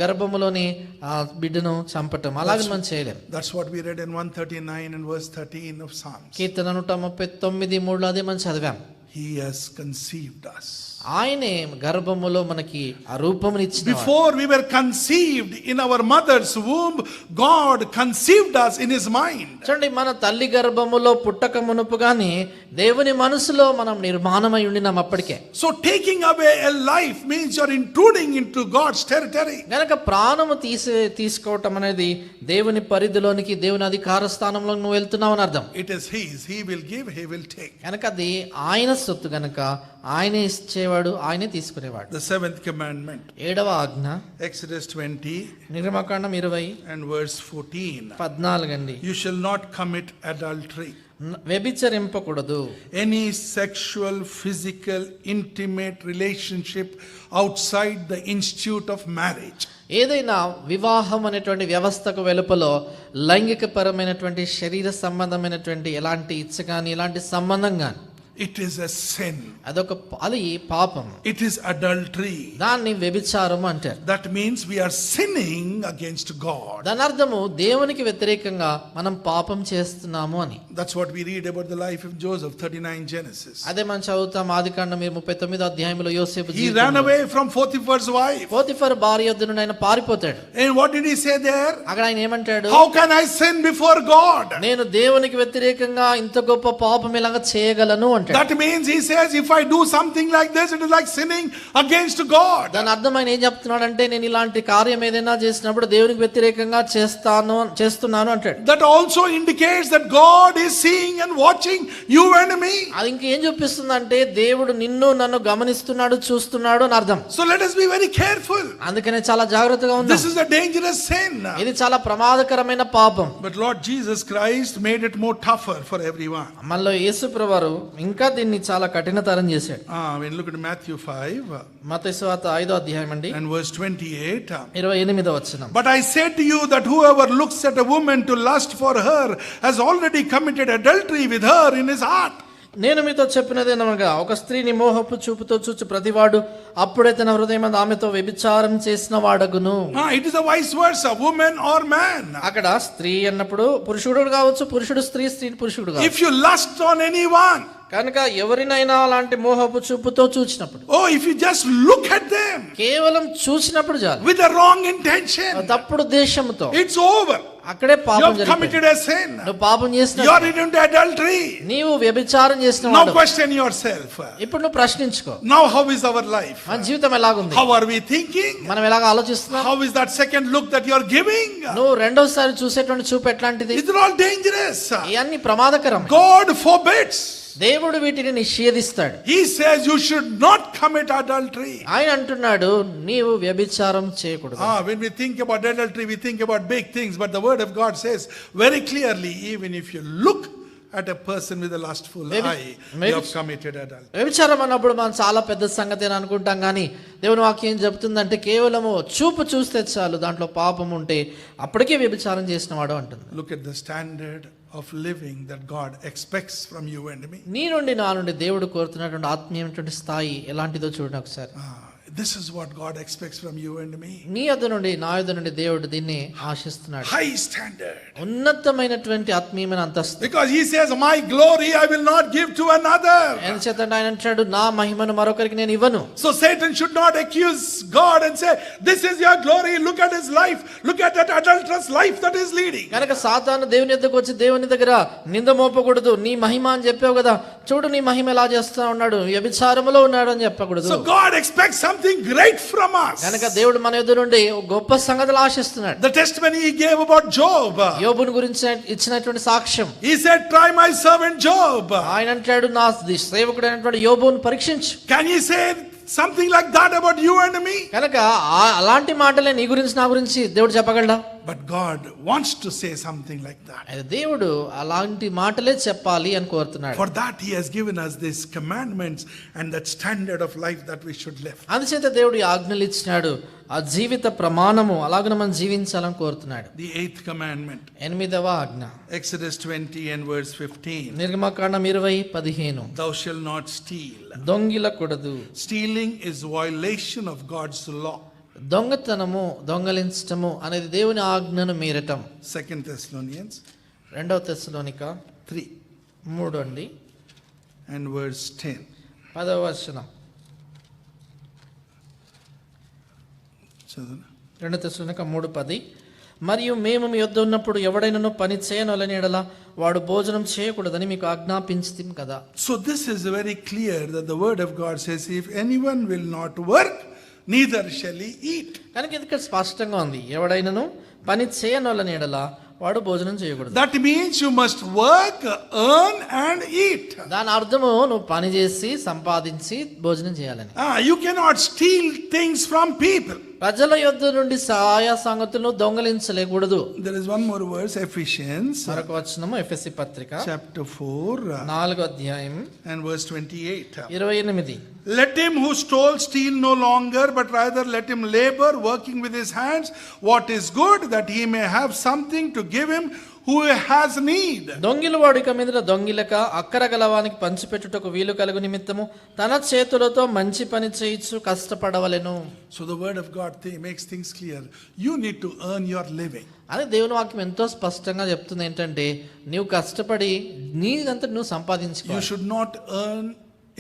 గర్భములోని ఆ బిడ్డను చంపటం అలాగే మనం చేయలేం. That's what we read in 139 and verse 13 of Psalms. కీర్తన 139:3 అదే మనం చదివాం. He has conceived us. ఆయనే గర్భములో మనకి ఆ రూపముని ఇచ్చిన. Before we were conceived in our mother's womb, God conceived us in his mind. చూడండి, మన తల్లి గర్భములో పుట్టక మునుపుగానే దేవుని మనసులో మనం నిర్మాణమై ఉండినాం అప్పటికే. So taking away a life means you're intruding into God's territory. గనక ప్రాణము తీసుకోవటం అనేది దేవుని పరిధిలోనికి, దేవుని అధికార స్థానంలో నువ్వు వెళ్తున్నావు అని అర్థం. It is his. He will give, he will take. గనక అది ఆయన సొత్తు గనక ఆయనే ఇచ్చేవాడు, ఆయనే తీసుకునేవాడు. The seventh commandment. 7వ ఆజ్ఞ Exodus 20 నిర్గమకాండం 20 and verse 14. 14 అండి. You shall not commit adultery. వ్యభిచరింపకూడదు. Any sexual, physical, intimate relationship outside the institute of marriage. ఏదైనా వివాహం అనేటువంటి వ్యవస్థకు వెలుపలో లైంగిక పరమైనటువంటి శరీర సంబంధమైనటువంటి ఎలాంటి ఇచ్చ కానీ ఎలాంటి సంబంధం కానీ It is a sin. అది పాపం. It is adultery. దాన్ని వ్యభిచారం అంటారు. That means we are sinning against God. దాని అర్థము దేవునికి వ్యతిరేకంగా మనం పాపం చేస్తున్నాము అని. That's what we read about the life of Joseph, 39 Genesis. అదే మనం చదువుతాం ఆదికాండం 39వ అధ్యాయంలో యోసేపు He ran away from Potiphar's wife. Potiphar భార్య యొద్ద నుండి ఆయన పారిపోతాడు. And what did he say there? అక్కడ ఆయన ఏమంటాడు? How can I sin before God? నేను దేవునికి వ్యతిరేకంగా ఇంత గొప్ప పాపం ఎలాగ చేయగలను అంటాడు. That means he says if I do something like this, it is like sinning against God. దాని అర్థం ఆయన ఏం చెప్తున్నాడంటే నేను ఇలాంటి కార్యం ఏదైనా చేసినప్పుడు దేవునికి వ్యతిరేకంగా చేస్తున్నాను అంటాడు. That also indicates that God is seeing and watching you and me. అది ఇంకేం చూపిస్తుందంటే దేవుడు నిన్ను నన్ను గమనిస్తున్నాడు, చూస్తున్నాడు అని అర్థం. So let us be very careful. అందుకనే చాలా జాగ్రత్తగా ఉందాం. This is a dangerous sin. ఇది చాలా ప్రమాదకరమైన పాపం. But Lord Jesus Christ made it more tougher for everyone. మనలో యేసు ప్రభువారు ఇంకా దీన్ని చాలా కఠినతరం చేశాడు. When you look at Matthew 5 మత్తయి సువార్త 5వ అధ్యాయం అండి and verse 28. 28వ వచనం. But I say to you that whoever looks at a woman to lust for her has already committed adultery with her in his heart. నేను మీతో చెప్పినదేనగా ఒక స్త్రీని మోహపు చూపుతో చూచి ప్రతివాడు అప్పుడే తన హృదయం ఆమెతో వ్యభిచారం చేసిన వాడగును. It is a vice versa, woman or man. అక్కడ స్త్రీ అన్నప్పుడు పురుషుడు కావచ్చు, పురుషుడు స్త్రీ, స్త్రీ పురుషుడు కావచ్చు. If you lust on anyone, కనుక ఎవరినైనా అలాంటి మోహపు చూపుతో చూచినప్పుడు, if you just look at them, కేవలం చూసినప్పుడు చాలు, with the wrong intention, తప్పుడు ఉద్దేశంతో, it's over. అక్కడే పాపం You have జరిగిపోయింది. committed a sin. నువ్వు పాపం You చేసినావు, are into adultery. నీవు వ్యభిచారం Now చేసినావు. question yourself. ఇప్పుడు నువ్వు ప్రశ్నించుకో, Now how is our life? మన జీవితం ఎలాగుంది, How are we thinking? మనం ఎలాగ ఆలోచిస్తున్నాం, How is that second look that you are giving? నువ్వు రెండోసారి చూసేటువంటి చూపు ఎట్లాంటిది. These are all dangerous. ఇవన్నీ ప్రమాదకరం. God forbids. దేవుడు వీటిని నిషేధిస్తాడు. He says you should not commit adultery. ఆయన అంటున్నాడు నీవు వ్యభిచారం చేయకూడదు. When we think about adultery, we think about big things, but the word of God says very clearly, even if you look at a person with a lustful eye, you have committed adultery. వ్యభిచారం అన్నప్పుడు మనం చాలా పెద్ద సంగతి అని అనుకుంటాం, కానీ దేవుని వాక్యం ఏం చెప్తుందంటే కేవలము చూపు చూస్తే చాలు, దాంట్లో పాపం ఉంటే అప్పటికే వ్యభిచారం చేసిన వాడు అంటుంది. Look at the standard of living that God expects from you and me. నీ నుండి నా నుండి దేవుడు కోరుతున్నటువంటి ఆత్మీయమైనటువంటి స్థాయి ఎలాంటిదో చూడండి ఒకసారి. This is what God expects from you and me. నీ యొద్ద నుండి నా యొద్ద నుండి దేవుడు దీన్ని ఆశిస్తున్నాడు. High standard. ఉన్నతమైనటువంటి ఆత్మీయమైన అంతస్తు. Because he says, my glory I will not give to another. ఎందుచేతంటే ఆయన అంటాడు నా మహిమను మరొకరికి నేను ఇవ్వను. So Satan should not accuse God and say, this is your glory, look at his life, look at that adulterous life that is leading. కనుక సాతాను దేవుని యొద్దకు వచ్చి దేవుని దగ్గర నింద మోపకూడదు. నీ మహిమ అని చెప్పావు కదా, చూడు నీ మహిమ ఎలా చేస్తా ఉన్నాడు, వ్యభిచారములో ఉన్నాడు అని చెప్పకూడదు. So God expects something great from us. కనుక దేవుడు మన యొద్ద నుండి గొప్ప సంగతులు ఆశిస్తున్నాడు. The testimony he gave about Job. యోబుని గురించి ఇచ్చినటువంటి సాక్ష్యం. He said, try my servant Job. ఆయన అంటాడు నా సేవకుడైనటువంటి యోబుని పరీక్షించు. Can he say something like that about you and me? కనుక అలాంటి మాటలే నీ గురించి నా గురించి దేవుడు చెప్పగలడా? But God wants to say something like that. దేవుడు అలాంటి మాటలే చెప్పాలి అని కోరుతున్నాడు. For that he has given us these commandments and that standard of life that we should live. అందుచేత దేవుడు ఆజ్ఞలు ఇచ్చినాడు, ఆ జీవిత ప్రమాణము అలాగ మనం జీవించాలని కోరుతున్నాడు. The eighth commandment, 8వ ఆజ్ఞ Exodus 20 and verse 15. నిర్గమకాండం 20:15. Thou shalt not steal. దొంగిలకూడదు. Stealing is violation of God's law. దొంగతనము, దొంగలించటము అనేది దేవుని ఆజ్ఞను మీరటం. 2 Thessalonians 2వ తెస్సలోనిక 3 అండి and verse 10. 10వ వచనం. చదువునా? 2 తెస్సలోనిక 3:10. మరియు మేము మీ యొద్ద ఉన్నప్పుడు ఎవడైనను పని చేయనొలని ఎడల వాడు భోజనం చేయకూడదని మీకు ఆజ్ఞాపించితిం కదా. So this is very clear that the word of God says, if anyone will not work, neither shall he eat. కనుక ఇది ఇక్కడ స్పష్టంగా ఉంది, ఎవడైనను పని చేయనొలని ఎడల వాడు భోజనం చేయకూడదు. That means you must work, earn and eat. దాని అర్థము నువ్వు పని చేసి సంపాదించి భోజనం చేయాలని. You cannot steal things from people. ప్రజల యొద్ద నుండి ఆయా సంగతులను దొంగలించలేకూడదు. There is one more verse, Ephesians మరొక వచనము ఎఫెసీ పత్రిక chapter 4 4వ అధ్యాయం and verse 28. 28. Let him who stole steal no longer, but rather let him labor, working with his hands what is good, that he may have something to give him who has need. దొంగిల వాడిక మీద దొంగిలక అక్కర గలవానికి పంచిపెట్టుటకు వీలు కలుగు నిమిత్తము తన చేతులతో మంచి పని చేయించు కష్టపడవలెను. So the word of God makes things clear. You need to earn your living. అని దేవుని వాక్యం ఎంతో స్పష్టంగా చెప్తుంది ఏంటంటే, నీవు కష్టపడి నీదంతా నువ్వు సంపాదించుకో. You should not earn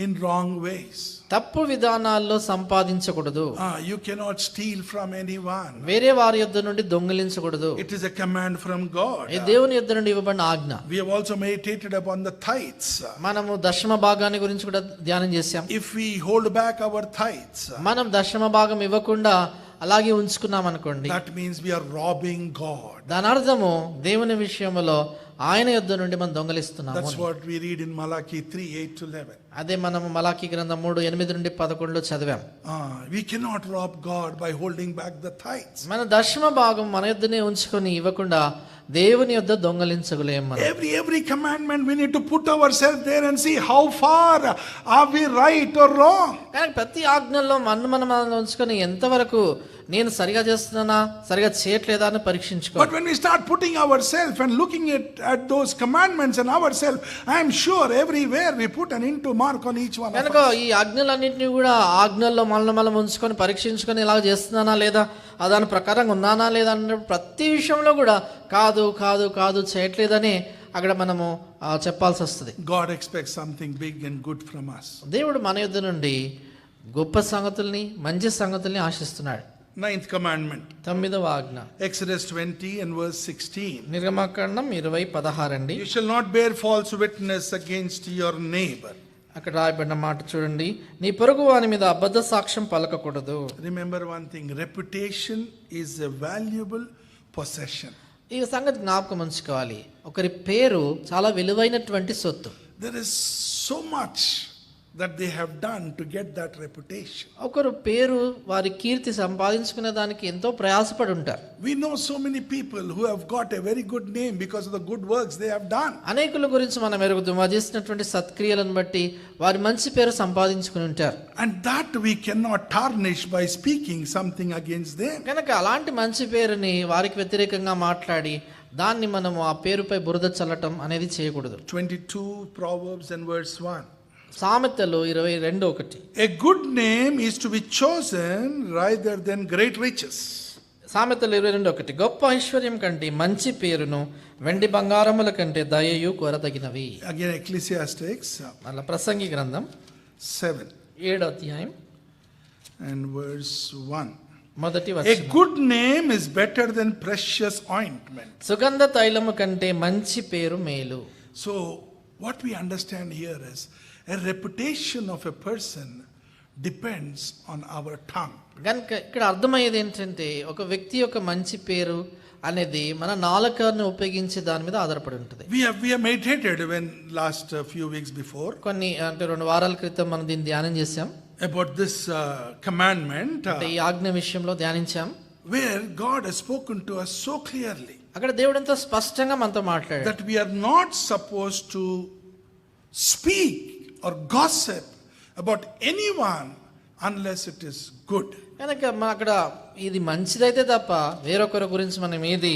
in wrong ways. తప్పు విధానాల్లో సంపాదించకూడదు. You cannot steal from anyone. వేరే వారి యొద్ద నుండి దొంగిలించకూడదు. It is a command from God. ఇది దేవుని యొద్ద నుండి ఇవ్వబడిన ఆజ్ఞ. We have also meditated upon the tithes. మనము దశమ భాగాన్ని గురించి కూడా ధ్యానం చేశాం. If we hold back our tithes, మనం దశమ భాగం ఇవ్వకుండా అలాగే ఉంచుకున్నాం అనుకోండి, that means we are robbing God. దాని అర్థము దేవుని విషయంలో ఆయన యొద్ద నుండి మనం దొంగలిస్తున్నాము. That's what we read in Malachi 3:8-11. అదే మనము మలాకీ గ్రంథం 3:8-11 చదివాం. We cannot rob God by holding back the tithes. మన దశమ భాగం మన యొద్దనే ఉంచుకొని ఇవ్వకుండా దేవుని యొద్ద దొంగలించగలేం మనం. Every commandment we need to put ourselves there and see how far are we right or wrong. కానీ ప్రతి ఆజ్ఞల్లో మనం ఉంచుకొని ఎంతవరకు నేను సరిగా చేస్తున్నానా సరిగా చేయట్లేదా అని పరీక్షించుకో. But when we start putting ourselves and looking at those commandments and ourselves, I am sure everywhere we put an into mark on each one of కనుక us. ఈ ఆజ్ఞలన్నింటినీ కూడా ఆజ్ఞల్లో మనం ఉంచుకొని పరీక్షించుకొని ఇలా చేస్తున్నానా లేదా, దాని ప్రకారంగా ఉన్నానా లేదా అన్న ప్రతి విషయంలో కూడా కాదు చేయట్లేదని అక్కడ మనము చెప్పాల్సి వస్తుంది. God expects something big and good from us. దేవుడు మన యొద్ద నుండి గొప్ప సంగతుల్ని మంచి సంగతుల్ని ఆశిస్తున్నాడు. Ninth commandment, 9వ ఆజ్ఞ Exodus 20 and verse 16. నిర్గమకాండం 20:16 అండి. You shall not bear false witness against your neighbor. అక్కడ రాయబడిన మాట చూడండి, నీ పొరుగు వాని మీద అబద్ధ సాక్ష్యం పలకకూడదు. Remember one thing, reputation is a valuable possession. ఈ సంగతి జ్ఞాపకం ఉంచుకోవాలి, ఒకరి పేరు చాలా విలువైనటువంటి సొత్తు. There is so much that they have done to get that reputation. ఒకరు పేరు వారి కీర్తి సంపాదించుకునే దానికి ఎంతో ప్రయాసపడి ఉంటారు. We know so many people who have got a very good name because of the good works they have done. అనేకుల గురించి మనం ఎరుగుతాం, వారు చేసినటువంటి సత్క్రియలను బట్టి వారి మంచి పేరు సంపాదించుకుని ఉంటారు. And that we cannot tarnish by speaking something against them. కనుక అలాంటి మంచి పేరుని వారికి వ్యతిరేకంగా మాట్లాడి దాన్ని మనము ఆ పేరుపై బురద చల్లటం అనేది చేయకూడదు. 22 Proverbs and verse 1. సామెతలు 22:1. A good name is to be chosen rather than great riches. సామెతలు 22:1. గొప్ప ఐశ్వర్యం కంటే మంచి పేరును వెండి బంగారముల కంటే దయయు కోరదగినవి. Again Ecclesiastes అలా ప్రసంగి గ్రంథం 7 7వ అధ్యాయం and verse 1. మొదటి A వచనం. good name is better than precious ointment. సుగంధ తైలము కంటే మంచి పేరు మేలు. So what we understand here is a reputation of a person depends on our tongue. కనుక ఇక్కడ అర్థమయ్యేది ఏంటంటే ఒక వ్యక్తి యొక్క మంచి పేరు అనేది మన నాలుకను ఉపయోగించే దాని మీద ఆధారపడి ఉంటుంది. We have meditated when last few weeks before కొన్ని అంటే 2 వారాల క్రితం మనం దీన్ని ధ్యానం చేశాం. about this commandment అంటే ఈ ఆజ్ఞ విషయంలో ధ్యానించాం, where God has spoken to us so clearly అక్కడ దేవుడు ఎంతో స్పష్టంగా మనతో మాట్లాడాడు that we are not supposed to speak or gossip about anyone unless it is good. కనుక మన అక్కడ ఇది మంచిదైతే తప్ప వేరొకరి గురించి మనం ఏది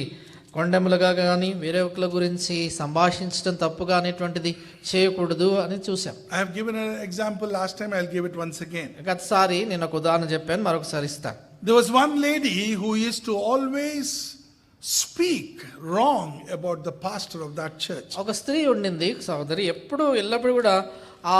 కొండెములుగా కానీ వేరొకరి గురించి సంభాషించడం తప్పుగా అనేటువంటిది చేయకూడదు అని చూసాం. I have given an example last time, I'll give it once again. గతసారి నేను ఒక ఉదాహరణ చెప్పాను, మరొకసారి ఇస్తాను. There was one lady who used to always speak wrong about the pastor of that church. ఒక స్త్రీ ఉండింది సహోదరి, ఎల్లప్పుడూ కూడా ఆ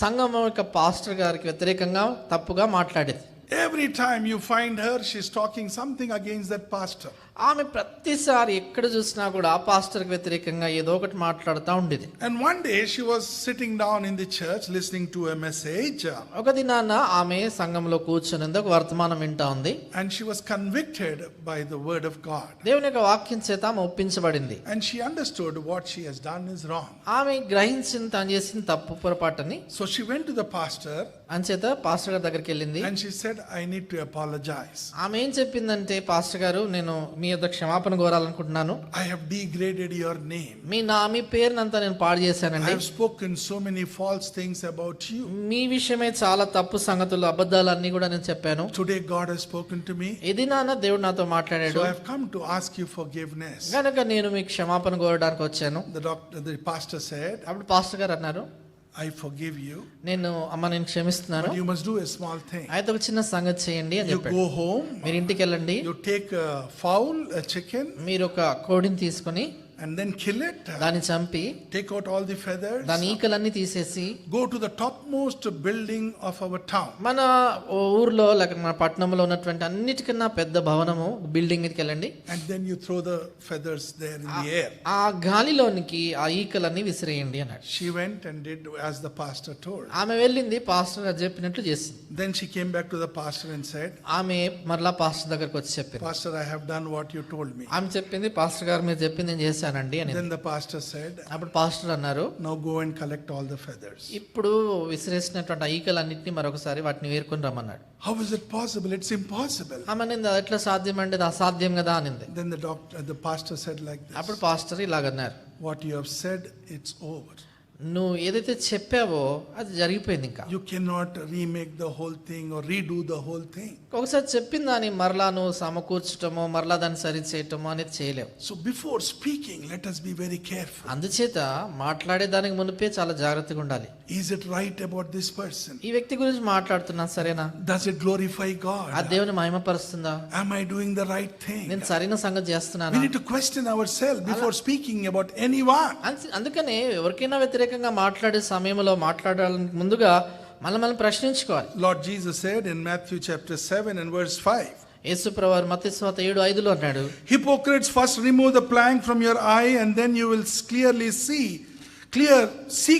సంఘం యొక్క పాస్టర్ గారికి వ్యతిరేకంగా తప్పుగా మాట్లాడేది. Every time you find her, she's talking something against that pastor. ఆమె ప్రతిసారి ఎక్కడ చూసినా కూడా ఆ పాస్టర్కి వ్యతిరేకంగా ఏదో ఒకటి మాట్లాడుతూ ఉండేది. And one day she was sitting down in the church listening to a message. ఒక దినాన ఆమె సంఘంలో కూర్చొని ఒక వర్తమానం వింటా ఉంది. And she was convicted by the word of God. దేవుని యొక్క వాక్యం చేత ఆమె ఒప్పించబడింది. And she understood what she has done is wrong. ఆమె గ్రహించింది తాను చేసిన తప్పు పొరపాటని. So she went to the pastor. అంచేత పాస్టర్ గారి దగ్గరికి వెళ్ళింది. And she said, I need to apologize. ఆమె ఏం చెప్పిందంటే, పాస్టర్ గారు నేను మీ యొద్ద క్షమాపణ కోరాలనుకుంటున్నాను. I have degraded your name. మీ పేరునంతా నేను పాడు చేశానండి. I have spoken so many false things about you. మీ విషయమే చాలా తప్పు సంగతులు, అబద్ధాలు అన్ని కూడా నేను చెప్పాను. Today God has spoken to me. ఇది నాన్న దేవుడు నాతో మాట్లాడాడు. So I have come to ask you forgiveness. గనుక నేను మీకు క్షమాపణ కోరడానికి వచ్చాను. The pastor said, అప్పుడు పాస్టర్ గారు అన్నారు, I forgive you. నేను క్షమిస్తున్నాను. But you must do a small thing. అయితే ఒక చిన్న సంగతి చేయండి అని You చెప్పాడు. go home. మీరు ఇంటికి వెళ్ళండి. You take a fowl, a chicken. మీరు ఒక కోడిని తీసుకొని and then kill it. దాన్ని చంపి Take out all the feathers. దాని ఈకలన్నీ తీసేసి Go to the topmost building of our town. మన ఊర్లో లేక మన పట్టణంలో ఉన్నటువంటి అన్నిటికన్నా పెద్ద భవనము బిల్డింగ్ మీదకి వెళ్ళండి. And then you throw the feathers there in the air. ఆ గాలిలోనికి ఆ ఈకలన్నీ విసిరేయండి అన్నాడు. She went and did as the pastor told. ఆమె వెళ్ళింది, పాస్టర్ గారు చెప్పినట్లు చేసింది. Then she came back to the pastor and said, ఆమె మరలా పాస్టర్ దగ్గరకు వచ్చి చెప్పింది, Pastor, I have done what you told me. ఆమె చెప్పింది, పాస్టర్ గారు మీరు చెప్పింది నేను చేశానండి అని. Then the pastor said, అప్పుడు పాస్టర్ అన్నారు, now go and collect all the feathers. ఇప్పుడు విసిరేసినటువంటి ఈకలన్నింటినీ మరొకసారి వాటిని వేరుకొని రమ్మన్నాడు. How is it possible? It's impossible. ఆమె నింది, ఎట్లా సాధ్యం అంటే అది అసాధ్యం కదా అనింది. Then the pastor said like this, అప్పుడు pastor ఇలాగన్నారు, what you have said, it's over. నువ్వు ఏదైతే చెప్పావో అది జరిగిపోయింది. ఇంకా You cannot remake the whole thing or redo the whole thing. ఒకసారి చెప్పిన దాన్ని మరలా నువ్వు సమకూర్చటమో మరలా దాన్ని సరి చేయటమో అనేది చేయలేవు. So before speaking, let us be very careful. అందుచేత మాట్లాడే దానికి మునిపే చాలా జాగ్రత్తగా ఉండాలి. Is it right about this person? ఈ వ్యక్తి గురించి మాట్లాడుతున్నా సరేనా? Does it glorify ఆ God? దేవుని మహిమపరుస్తుందా? Am I doing the right thing? నేను సరైన సంగతి We చేస్తున్నానా? need to question ourselves before speaking about anyone. అందుకనే ఎవరికైనా వ్యతిరేకంగా మాట్లాడే సమయంలో మాట్లాడాలని ముందుగా మనం ప్రశ్నించుకోవాలి. Lord Jesus said in Matthew chapter 7 and verse 5, యేసుప్రభువారు మత్తయి సువార్త 7:5 అన్నాడు, hypocrites, first remove the plank from your eye and then you will see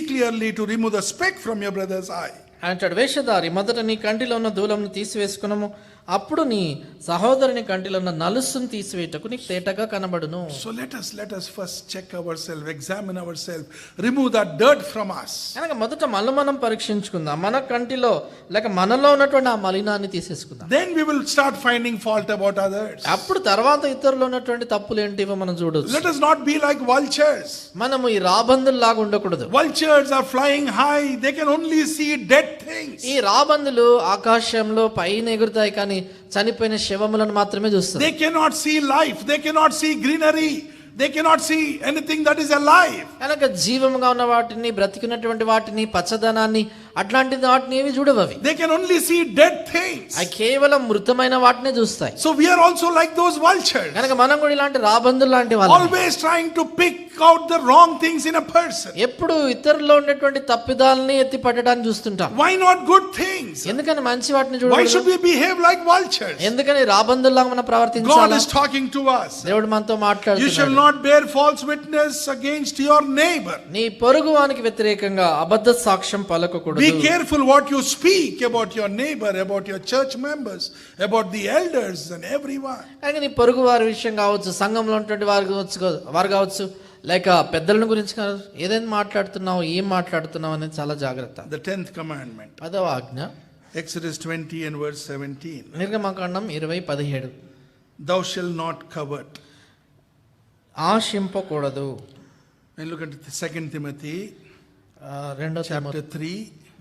clearly to remove the speck from your brother's eye. అంటాడు, వేషధారి, మొదట నీ కంటిలో ఉన్న దూలంను తీసివేసుకునము, అప్పుడు నీ సహోదరుని కంటిలో ఉన్న నలుసును తీసివేయటకు నీకు తేటగా కనబడును. So let us first check ourselves, examine ourselves, remove that dirt from us. కనుక మొదట మనం పరీక్షించుకుందాం, మన కంటిలో లేక మనలో ఉన్నటువంటి ఆ మలినాన్ని తీసేసుకుందాం. Then we will start finding fault about others. అప్పుడు తర్వాత ఇతరులు ఉన్నటువంటి తప్పులు ఏంటివో మనం చూడొచ్చు. Let us not be like vultures. మనము ఈ రాబందుల్లాగా ఉండకూడదు. Vultures are flying high, they can only see dead things. ఈ రాబందులు ఆకాశంలో పైన ఎగురుతాయి కానీ చనిపోయిన శవములను మాత్రమే చూస్తాయి. They cannot see life, they cannot see greenery, they cannot see anything that is alive. కనుక జీవముగా ఉన్న వాటిని, బ్రతికినటువంటి వాటిని, పచ్చదనాన్ని, అట్లాంటి వాటిని ఏవి చూడవు అవి. They can only see dead things. అవి కేవలం మృతమైన వాటినే చూస్తాయి. So we are also like those vultures, కనుక మనం కూడా ఇలాంటి రాబందులు లాంటి వాళ్ళు, always trying to pick out the wrong things in a person. ఎప్పుడు ఇతరుల్లో ఉన్నటువంటి తప్పిదాలని ఎత్తి పట్టడానికి చూస్తుంటాం. Why not good things? ఎందుకని మంచి వాటిని Why చూడకూడదు? should we behave like vultures? ఎందుకని రాబందుల్లాగా మనం God ప్రవర్తించాలి? is talking to us. దేవుడు మనతో You shall మాట్లాడుతున్నాడు. not bear false witness against your neighbor. నీ పొరుగువానికి వ్యతిరేకంగా అబద్ధ సాక్ష్యం పలకకూడదు. Be careful what you speak about your neighbor, about your church members, about the elders and everyone. కానీ నీ పొరుగు వారి విషయం కావచ్చు, సంఘంలో ఉన్నటువంటి వారు కావచ్చు, లేక పెద్దలను గురించి కావచ్చు, ఏదైనా మాట్లాడుతున్నావు, ఏం మాట్లాడుతున్నావు అనేది చాలా జాగ్రత్త. The 10th commandment, 10వ ఆజ్ఞ, Exodus 20 and verse 17. నిర్గమకాండం 20:17, Thou shalt not covet. ఆశింపకూడదు. And look at 2 Timothy 2 chapter 3,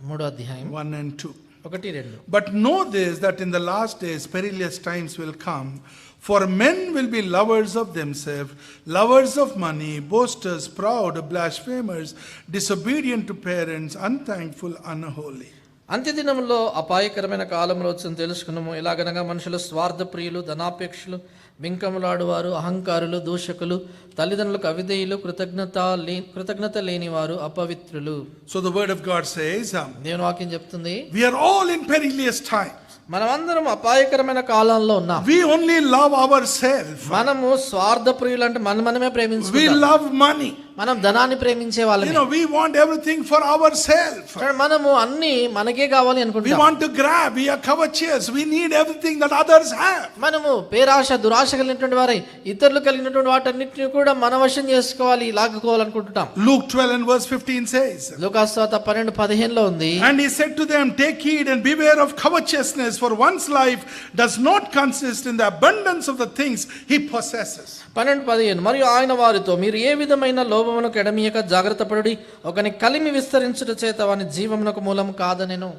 3వ అధ్యాయం 1 and 2. 1-2. But know this, that in the last days perilous times will come. For men will be lovers of themselves, lovers of money, boasters, proud, blasphemers, disobedient to parents, unthankful, unholy. అంత్యదినంలో అపాయకరమైన కాలంలో వచ్చని తెలుసుకున్నాము. ఎలాగనగా మనుషులు స్వార్థప్రియులు, ధనాపేక్షలు, బింకములాడువారు, అహంకారులు, దూషకులు, తల్లిదండ్రులకు అవిధేయులు, కృతజ్ఞత లేనివారు, అపవిత్రులు. So the word of God says, దేవుని వాక్యం చెప్తుంది, we are all in perilous times. మనమందరం అపాయకరమైన కాలంలో ఉన్నాం. We only love ourselves. మనము స్వార్థప్రియులు అంటే మనమే We ప్రేమించుకుంటాం. love money. మనం ధనాన్ని ప్రేమించే వాళ్ళమే. We want everything for ourselves. మనము అన్ని మనకే కావాలి We అనుకుంటాం. want to grab. We are covetous. We need everything that others have. మనము పేరాశ, దురాశ కలిగినటువంటి వారై ఇతరులు కలిగినటువంటి వాటన్నిటిని కూడా మన వశం చేసుకోవాలి, లాగుకోవాలనుకుంటున్నాం. Luke 12 and verse 15 says, లూకాసు వార్త 12:15 ఉంది, and he said to them, take heed and beware of covetousness, for one's life does not consist in the abundance of the things he possesses. 12:15 మరియు ఆయన వారితో, మీరు ఏ విధమైన లోభమునకు ఎడమియక జాగ్రత్త పడుడి, ఒకని కలిమి విస్తరించుట చేత వాని జీవమునకు మూలం కాదనెను.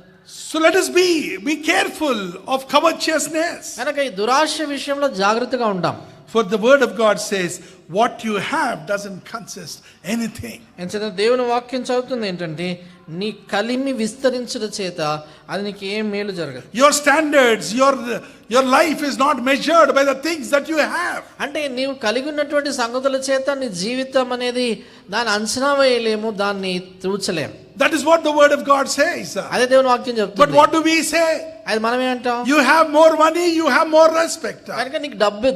So let us be careful of covetousness. కనుక ఈ దురాశ విషయంలో జాగ్రత్తగా ఉండాం. For the word of God says, what you have doesn't consist anything. ఎంచేత దేవుని వాక్యం చదువుతుంది ఏంటంటే, నీ కలిమి విస్తరించుట చేత అది నీకు ఏం మేలు జరగదు. Your standards, your life is not measured by the things that you have. అంటే నీవు కలిగి ఉన్నటువంటి సంగతుల చేత నీ జీవితం అనేది దాన్ని అంచనా వేయలేము, దాన్ని తూచలేము. That is what the word of God says. అదే దేవుని వాక్యం But చెప్తుంది. what do we say? అది మనం ఏమంటాం? You have more money, you have more respect. కనుక నీకు డబ్బు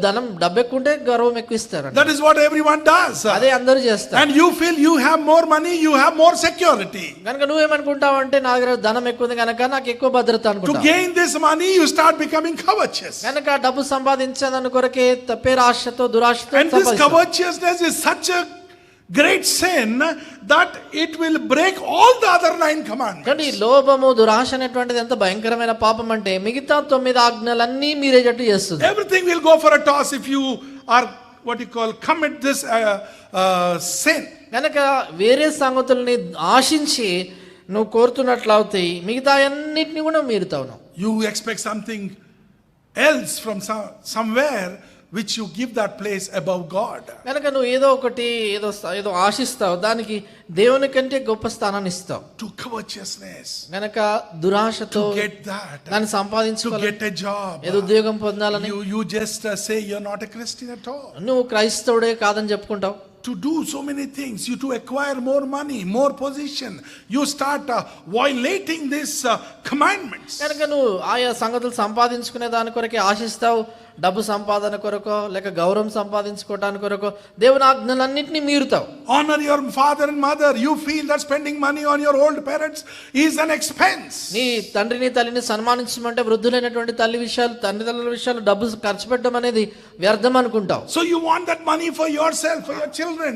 ఎక్కువ ఉంటే గర్వం ఎక్కువ ఇస్తారు. That is what everyone does. అదే అందరూ చేస్తారు. And you feel you have more money, you have more security. కనుక నువ్వేమనుకుంటావు అంటే నా దగ్గర ధనం ఎక్కువ ఉంది కనుక నాకు ఎక్కువ భద్రత To అనుకుంటావు. gain this money, you start becoming covetous. కనుక డబ్బు సంపాదించాలని కొరకే పేరాశతో, దురాశతో And this సంపాదిస్తావు. covetousness is such a great sin that it will break all the other 9 commandments. కానీ ఈ లోభము, దురాశ అనేటువంటిది ఎంత భయంకరమైన పాపం అంటే మిగతా 9 ఆజ్ఞలన్నీ మీరేటట్టు చేస్తుంది. Everything will go for a toss if you are what you call commit this sin. కనుక వేరే సంగతుల్ని ఆశించి నువ్వు కోరుతున్నట్లు అవుతాయి, మిగతా అన్నిటిని కూడా మీరుతావు. You expect something else from somewhere which you give that place above God. కనుక నువ్వు ఏదో ఒకటి ఏదో ఆశిస్తావు, దానికి దేవుని కంటే గొప్ప స్థానాన్ని ఇస్తావు. To covetousness. కనుక దురాశతో To get that. దాన్ని To సంపాదించుకోవాలి, get a job. ఏదో ఉద్యోగం పొందాలని. You just say you're not a Christian at all. నువ్వు క్రైస్తవుడే కాదని చెప్పుకుంటావు. To do so many things, you to acquire more money, more position, you start violating these commandments. కనుక నువ్వు ఆయా సంగతులు సంపాదించుకునే దాని కొరకే ఆశిస్తావు, డబ్బు సంపాదన కొరకో లేక గౌరవం సంపాదించుకోవడానికి కొరకో దేవుని ఆజ్ఞలన్నింటినీ మీరుతావు. Honor your father and mother. You feel that spending money on your old parents is an expense. నీ తండ్రిని తల్లిని సన్మానించమంటే వృద్ధులైనటువంటి తండ్రిదండ్రుల విషయాలు డబ్బు ఖర్చు పెట్టడం అనేది వ్యర్థం అనుకుంటావు. So you want that money for yourself, for your children,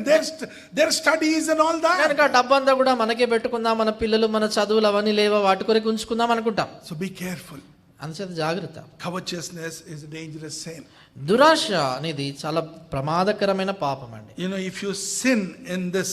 their studies and all that. కనుక డబ్బు అంతా కూడా మనకే పెట్టుకుందాం, మన పిల్లలు మన చదువులు అవన్నీ లేవా వాటి కొరకు ఉంచుకుందాం అనుకుంటాం. So be careful. అందుచేత జాగ్రత్త. Covetousness is a dangerous sin. దురాశ అనేది చాలా ప్రమాదకరమైన పాపం అండి. If you sin in this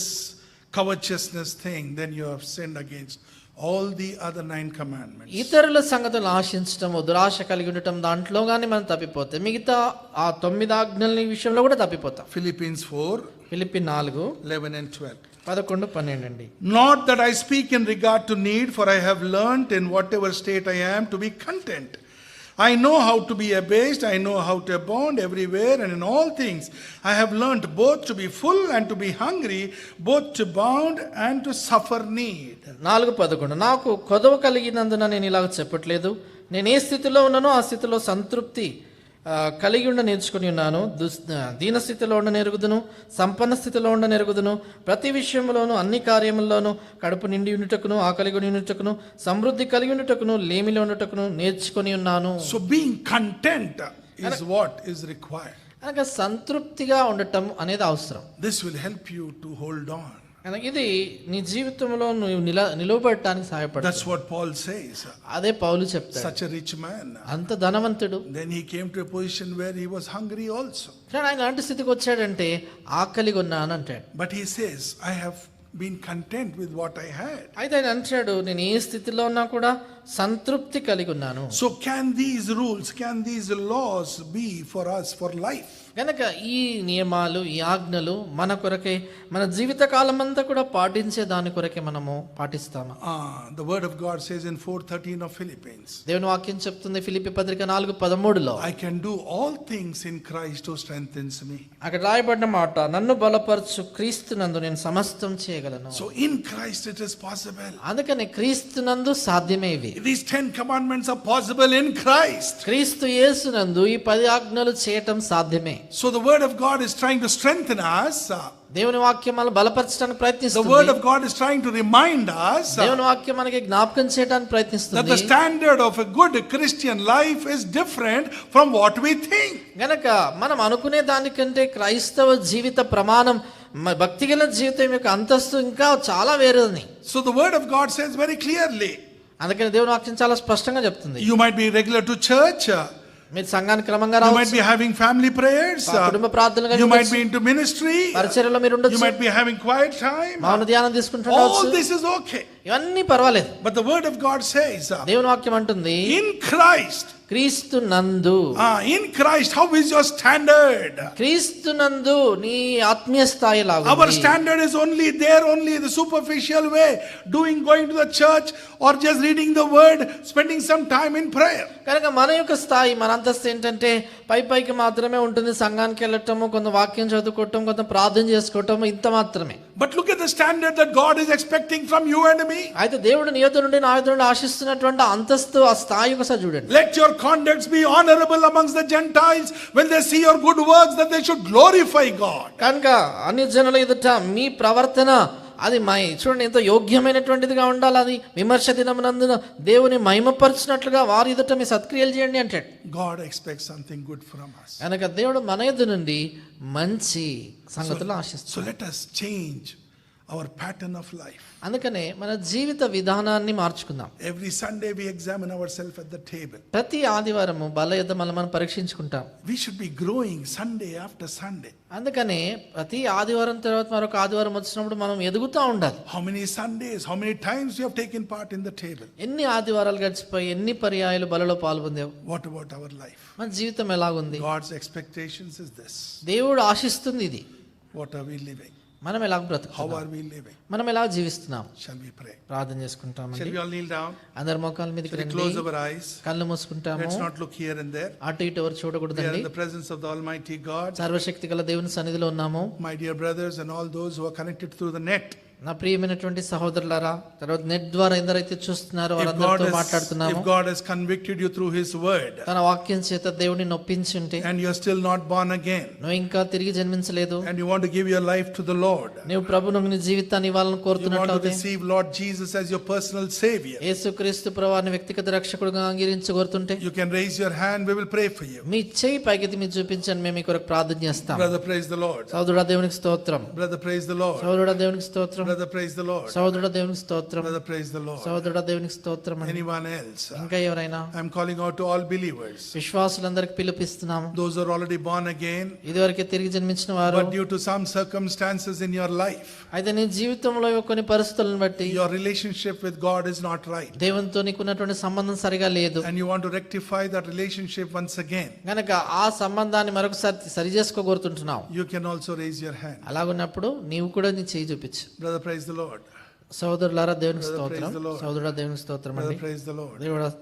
covetousness thing, then you have sinned against all the other 9 commandments. ఇతరుల సంగతులు ఆశించడం, దురాశ కలిగి ఉండటం, దాంట్లో కానీ మనం తప్పిపోతే మిగతా ఆ 9 ఆజ్ఞల విషయంలో కూడా తప్పిపోతాం. Philippians 4, Philippi 11 and 12. 11-12 అండి. Not that I speak in regard to need, for I have learnt in whatever state I am to be content. I know how to be abased, I know how to abound everywhere, and in all things I have learnt both to be full and to be hungry, both to bound and to suffer need. 4:11 నాకు కొదవ కలిగినందున నేను ఇలాగ చెప్పట్లేదు, నేను ఏ స్థితిలో ఉన్నానో ఆ స్థితిలో సంతృప్తి కలిగి ఉండ నేర్చుకుని ఉన్నాను. దీన స్థితిలో ఉండ నెరుగుదును, సంపన్న స్థితిలో ఉండ నెరుగుదును, ప్రతి విషయంలోనూ అన్ని కార్యముల్లోనూ కడుపు నిండి ఉండుటకును, ఆకలి కొని ఉండుటకును, సమృద్ధి కలిగి ఉండుటకును, లేమిలో ఉండుటకును నేర్చుకుని ఉన్నాను. So being content is what is required. అనగా సంతృప్తిగా ఉండటం అనేది అవసరం. This will help you to hold on. ఇది నీ జీవితంలో నువ్వు నిలవబడటానికి సహాయపడుతుంది. That's what Paul says. అదే పౌలు చెప్తాడు. Such a rich man. అంత ధనవంతుడు. Then he came to a position where he was hungry also. ఆయన అలాంటి స్థితికి వచ్చాడంటే ఆకలిగా ఉన్నాను అంటాడు. But he says, I have been content with what I had. అయితే ఆయన అంటాడు, నేను ఏ స్థితిలో ఉన్నా కూడా సంతృప్తి కలిగి ఉన్నాను. So can these rules, can these laws be for us for life? గనక ఈ నియమాలు, ఈ ఆజ్ఞలు మన కొరకే, మన జీవిత కాలం అంతా కూడా పాటించే దాని కొరకే మనము పాటిస్తామా? The word of God says in 4:13 of Philippians, దేవుని వాక్యం చెప్తుంది ఫిలిప్పీ పత్రిక 4:13లో, I can do all things in Christ who strengthens me. అక్కడ రాయబడిన మాట, నన్ను బలపరచు క్రీస్తునందు నేను సమస్తం చేయగలను. So in Christ it is possible. అందుకని క్రీస్తునందు సాధ్యమే ఇవి. These 10 commandments are possible in Christ. క్రీస్తు యేసునందు ఈ 10 ఆజ్ఞలు చేయటం సాధ్యమే. So the word of God is trying to strengthen us. దేవుని వాక్యం మనల్ని బలపరచడానికి The ప్రయత్నిస్తుంది. word of God is trying to remind us దేవుని వాక్యం మనకి జ్ఞాపకం చేయడానికి that ప్రయత్నిస్తుంది. the standard of a good Christian life is different from what we think. గనక మనం అనుకునే దానికంటే క్రైస్తవ జీవిత ప్రమాణం, భక్తిగల జీవితం యొక్క అంతస్తు ఇంకా చాలా వేరేది. So the word of God says very clearly, అందుకని దేవుని వాక్యం చాలా స్పష్టంగా చెప్తుంది. you might be regular to church, మీరు సంఘానికి క్రమంగా you might రావచ్చు, be having family prayers, కుటుంబ ప్రార్థనలు you might ఉండొచ్చు, be into ministry, పరిచర్యలో మీరు you ఉండొచ్చు, might be having quiet time. మౌన ధ్యానం తీసుకుంటుండవచ్చు. All this is okay. ఇవన్నీ పర్వాలేదు. But the word of God says, దేవుని వాక్యం అంటుంది, in Christ, క్రీస్తు నందు. in Christ, how is your standard? క్రీస్తు నందు నీ ఆత్మీయ స్థాయి Our లాగుంది. standard is only there, only the superficial way, going to the church or just reading the word, spending some time in prayer. కనుక మన యొక్క స్థాయి, మన అంతస్తు ఏంటంటే పైకి మాత్రమే ఉంటుంది. సంఘానికి వెళ్ళటము, కొంత వాక్యం చదువుకోవటం, కొంత ప్రార్థన చేసుకోవటం, ఇంత మాత్రమే. But look at the standard that God is expecting from you and me. అయితే దేవుడు నీ యొద్ద నుండి, నా యొద్ద నుండి ఆశిస్తున్నటువంటి అంతస్తు, ఆ స్థాయి ఒకసారి చూడండి. Let your conducts be honorable amongst the Gentiles. When they see your good works, that they should glorify God. కనుక అన్ని జనుల ఎదుట మీ ప్రవర్తన అది చూడండి ఎంత యోగ్యమైనటువంటిదిగా ఉండాలి. అది విమర్శ దినమునందున దేవుని మహిమపరచినట్లుగా వారి ఎదుట మీ సత్క్రియలు చేయండి అంటాడు. God expects something good from us. కనుక దేవుడు మన ఎదుట నుండి మంచి సంగతులు ఆశిస్తాడు. So let us change our pattern of life. అందుకనే మన జీవిత విధానాన్ని మార్చుకుందాం. Every Sunday we examine ourselves at the table. ప్రతి ఆదివారము బల యొద్ద మనం పరీక్షించుకుంటాం. We should be growing Sunday after Sunday. అందుకనే ప్రతి ఆదివారం తర్వాత మరొక ఆదివారం వచ్చినప్పుడు మనం ఎదుగుతూ ఉండాలి. How many Sundays, how many times you have taken part in the table? ఎన్ని ఆదివారాలు గడిచిపోయి, ఎన్ని పర్యాయాలు బలలో పాల్గొందావు? What about our life? మన జీవితం ఎలాగుంది? God's expectations is this. దేవుడు ఆశిస్తుంది ఇది. What are we living? మనం ఎలా How బ్రతుకుతున్నాం? are we living? మనం ఎలా జీవిస్తున్నాం? Shall we pray? ప్రార్థన Shall చేసుకుంటామండి. we all kneel down? అందరి మోకాళ్ళ మీదకి Shall we రండి. close our eyes? కళ్ళు మూసుకుంటాము. Let's not look here and there. అటు ఇటు ఎవరు We are చూడకూడదండి. in the presence of the Almighty God. సర్వశక్తి గల దేవుని సన్నిధిలో ఉన్నాము. My dear brothers and all those who are connected through the net. నా ప్రియమైనటువంటి సహోదరులారా, తర్వాత నెట్ ద్వారా ఎందరైతే చూస్తున్నారో If వారందరితో మాట్లాడుతున్నాము. God has convicted you through His word తన వాక్యం చేత దేవుని నొప్పించి ఉంటే, and you are still not born again నువ్వు ఇంకా తిరిగి జన్మించలేదు, and you want to give your life to the Lord, నువ్వు ప్రభువును నీ జీవితాన్ని ఇవ్వాలని you want to కోరుతున్నట్లయితే, receive Lord Jesus as your personal Savior, యేసుక్రీస్తు ప్రభువుని వ్యక్తిగత రక్షకుడుగా అంగీకరించగోరుతుంటే you can raise your hand. We will pray for you. మీ చెయ్యి పైకెత్తి మీరు చూపించండి, మేము మీ కొరకు ప్రార్థన చేస్తాం. Brother, praise the Lord. సహోదరుడా దేవునికి స్తోత్రం. Brother, praise the Lord. సహోదరుడా దేవునికి స్తోత్రం. Brother, praise the Lord. సహోదరుడా దేవునికి స్తోత్రం. Brother, praise the Lord. సహోదరుడా దేవునికి స్తోత్రం. అండి. Anyone else? ఇంకా ఎవరైనా? I'm calling out to all believers. విశ్వాసులందరికీ పిలుపిస్తున్నాము. Those who are already born again, ఇదివరకే తిరిగి జన్మించిన వారు, but due to some circumstances in your life, అయితే నీ జీవితంలో కొన్ని పరిస్థితులను బట్టి your relationship with God is not right, దేవునితో నీకున్నటువంటి సంబంధం సరిగా లేదు, and you want to rectify that relationship once again, గనక ఆ సంబంధాన్ని మరొకసారి సరి చేసుకోగోరుతుంటున్నావు. you can also raise your hand. అలాగున్నప్పుడు నీవు కూడా నీ చేయి చూపించు. Brother, praise the Lord. సహోదరులారా దేవునికి Brother, స్తోత్రం. praise the Lord. సహోదరుడా దేవునికి స్తోత్రం Brother, అండి. praise the Lord.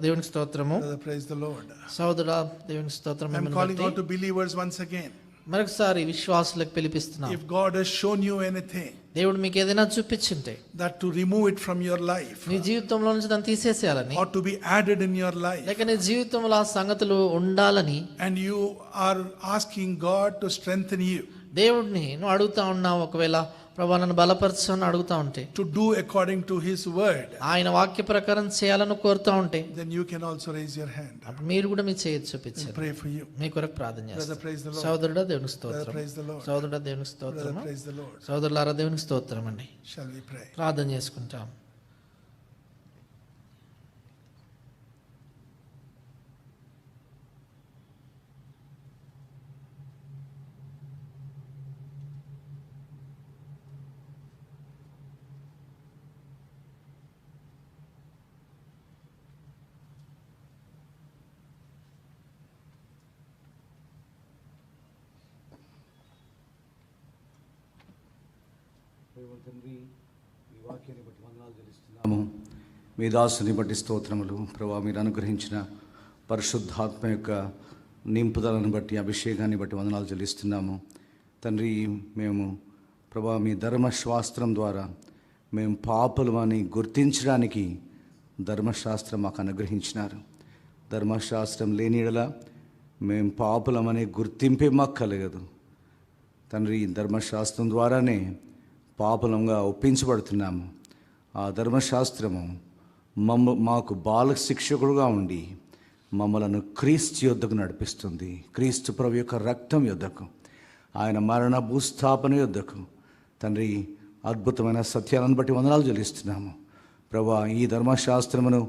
దేవునికి స్తోత్రము. Brother, praise the Lord. సహోదరుడా దేవునికి స్తోత్రం. I'm మిమ్మల్ని calling బట్టి out to believers once again. మరొకసారి విశ్వాసులకు పిలిపిస్తున్నాం. If God has shown you anything, దేవుడు మీకు ఏదైనా చూపించుంటే, that to remove it from your life నీ జీవితంలో నుంచి దాన్ని తీసేసేయాలని, or to be added in your life, లేక నీ జీవితంలో ఆ సంగతులు ఉండాలని and you are asking God to strengthen you దేవుడిని నువ్వు అడుగుతా ఉన్నావు. ఒకవేళ ప్రభువా నన్ను బలపరచని అడుగుతా ఉంటే, to do according to His word, ఆయన వాక్య ప్రకారం చేయాలని కోరుతా ఉంటే, then you can also raise your hand అప్పుడు మీరు కూడా మీ చేయొచ్చు and చూపించారు. pray for you. మీ కొరకు ప్రార్థన Brother, చేస్తారు. praise the Lord. సహోదరుడా దేవునికి Brother, స్తోత్రం. praise the Lord. సహోదరుడా దేవునికి Brother, స్తోత్రము. praise the Lord. సహోదరులారా దేవునికి స్తోత్రం అండి. Shall we pray? ప్రార్థన చేసుకుంటాం. తండ్రి, మీ వాక్యాన్ని బట్టి వందనాలు చెల్లిస్తున్నాము. మీ దాసుని బట్టి స్తోత్రములు. ప్రభా, మీరు అనుగ్రహించిన పరిశుద్ధాత్మ యొక్క నింపుదలను బట్టి, అభిషేకాన్ని బట్టి వందనాలు చెల్లిస్తున్నాము తండ్రి. మేము ప్రభా, మీ ధర్మశాస్త్రం ద్వారా మేము పాపులమని గుర్తించడానికి ధర్మశాస్త్రం మాకు అనుగ్రహించినారు. ధర్మశాస్త్రం లేని యెడల మేము పాపులమనే గుర్తింపే మాకు కలగదు తండ్రి. ధర్మశాస్త్రం ద్వారానే పాపులంగా ఒప్పించబడుతున్నాము. ఆ ధర్మశాస్త్రము మాకు బాల శిక్షకుడుగా ఉండి మమ్మలను క్రీస్తు యొద్దకు నడిపిస్తుంది. క్రీస్తు ప్రభు యొక్క రక్తం యొద్దకు, ఆయన మరణ భూస్థాపన యొద్దకు తండ్రి, అద్భుతమైన సత్యాలను బట్టి వందనాలు చెల్లిస్తున్నాము ప్రభా. ఈ ధర్మశాస్త్రమును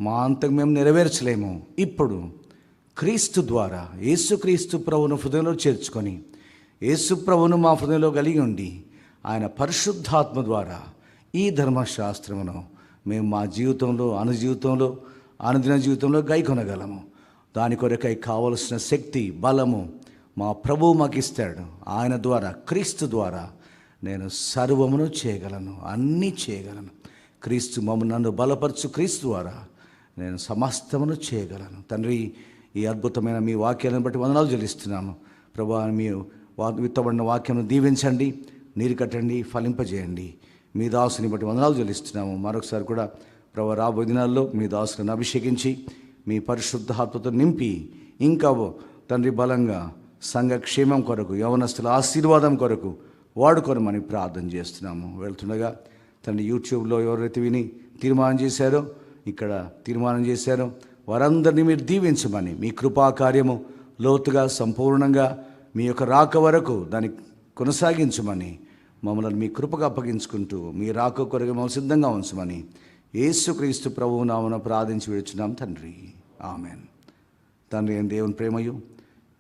మా అంతకు మేము నెరవేర్చలేము. ఇప్పుడు క్రీస్తు ద్వారా యేసుక్రీస్తు ప్రభువును హృదయంలో చేర్చుకొని, యేసు ప్రభువును మా హృదయంలో కలిగి ఉండి, ఆయన పరిశుద్ధాత్మ ద్వారా ఈ ధర్మశాస్త్రమును మేము మా జీవితంలో, అనుదిన జీవితంలో గైకొనగలము. దాని కొరకై కావలసిన శక్తి, బలము మా ప్రభువు మాకు ఇస్తాడు. ఆయన ద్వారా, క్రీస్తు ద్వారా నేను సర్వమును చేయగలను, అన్నీ చేయగలను. క్రీస్తు నన్ను బలపరచు క్రీస్తు ద్వారా నేను సమస్తమును చేయగలను తండ్రి. ఈ అద్భుతమైన మీ వాక్యాలను బట్టి వందనాలు చెల్లిస్తున్నాను ప్రభా. మీ విత్తబడిన వాక్యం దీవించండి, నీరు కట్టండి, ఫలింపజేయండి. మీ దాసుని బట్టి వందనాలు చెల్లిస్తున్నాము. మరొకసారి కూడా ప్రభా, రాబోయే దినాల్లో మీ దాసులను అభిషేకించి మీ పరిశుద్ధాత్మతో నింపి, ఇంకా తండ్రి బలంగా సంఘ క్షేమం కొరకు, యవనస్తుల ఆశీర్వాదం కొరకు వాడుకోనమని ప్రార్థన చేస్తున్నాము. వెళ్తుండగా తండ్రి, యూట్యూబ్లో ఎవరైతే విని తీర్మానం చేశారో, ఇక్కడ తీర్మానం చేశారో వారందరినీ మీరు దీవించమని, మీ కృపా కార్యము లోతుగా, సంపూర్ణంగా మీ యొక్క రాక వరకు దాన్ని కొనసాగించమని, మమ్మల్ని మీ కృపకు అప్పగించుకుంటూ మీ రాక కొరకు మమ్మల్ని సిద్ధంగా ఉంచమని యేసుక్రీస్తు ప్రభువు నామమున ప్రార్థించి వేడుచున్నాం తండ్రి, ఆమెన్. తండ్రి అయిన దేవుని ప్రేమయు,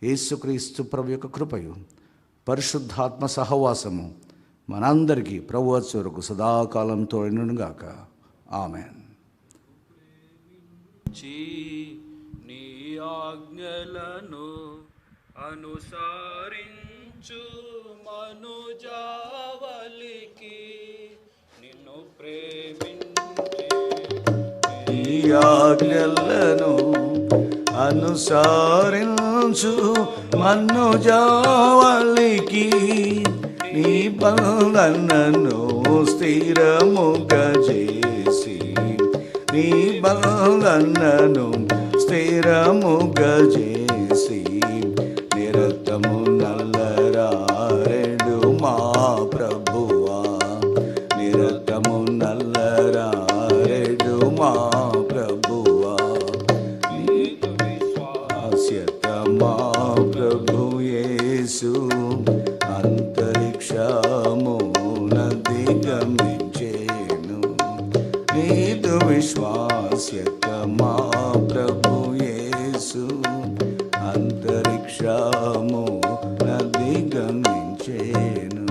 యేసుక్రీస్తు ప్రభు యొక్క కృపయు, పరిశుద్ధాత్మ సహవాసము మనందరికీ ప్రభు వచ్చే వరకు సదాకాలం తోడునుగాక, ఆమెన్. నీ ఆజ్ఞలను అనుసరించు మనుజావలికి నిన్ను ప్రేమించే నీ ఆజ్ఞలను అనుసరించు మనుజావలికి నీ బంధనను స్థిరముగా చేసి, నీ బంధనను స్థిరముగా చేసి, నిరతము నల్లరారెడు మా ప్రభువా, నిరతము నల్లరారెడు మా ప్రభువా. నీకు విశ్వాస్యత మా ప్రభు యేసు అంతరిక్షమునధిగమించెను. నీదు విశ్వాస్యత మా ప్రభు యేసు అంతరిక్షమునధిగమించెను.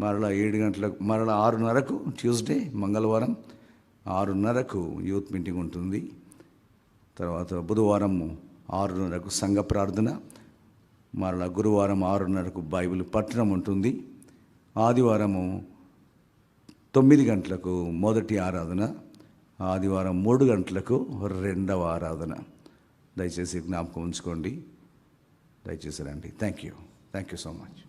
మరలా 7 గంటలకు, మరలా 6:30కు ట్యూస్డే మంగళవారం 6:30కు యూత్ మీటింగ్ ఉంటుంది. తర్వాత బుధవారం 6:30కు సంఘ ప్రార్థన, మరలా గురువారం 6:30కు బైబిల్ పట్టణం ఉంటుంది. ఆదివారము 9 గంటలకు మొదటి ఆరాధన, ఆదివారం 3 గంటలకు రెండవ ఆరాధన. దయచేసి జ్ఞాపకం ఉంచుకోండి, దయచేసి రండి. Thank you so much.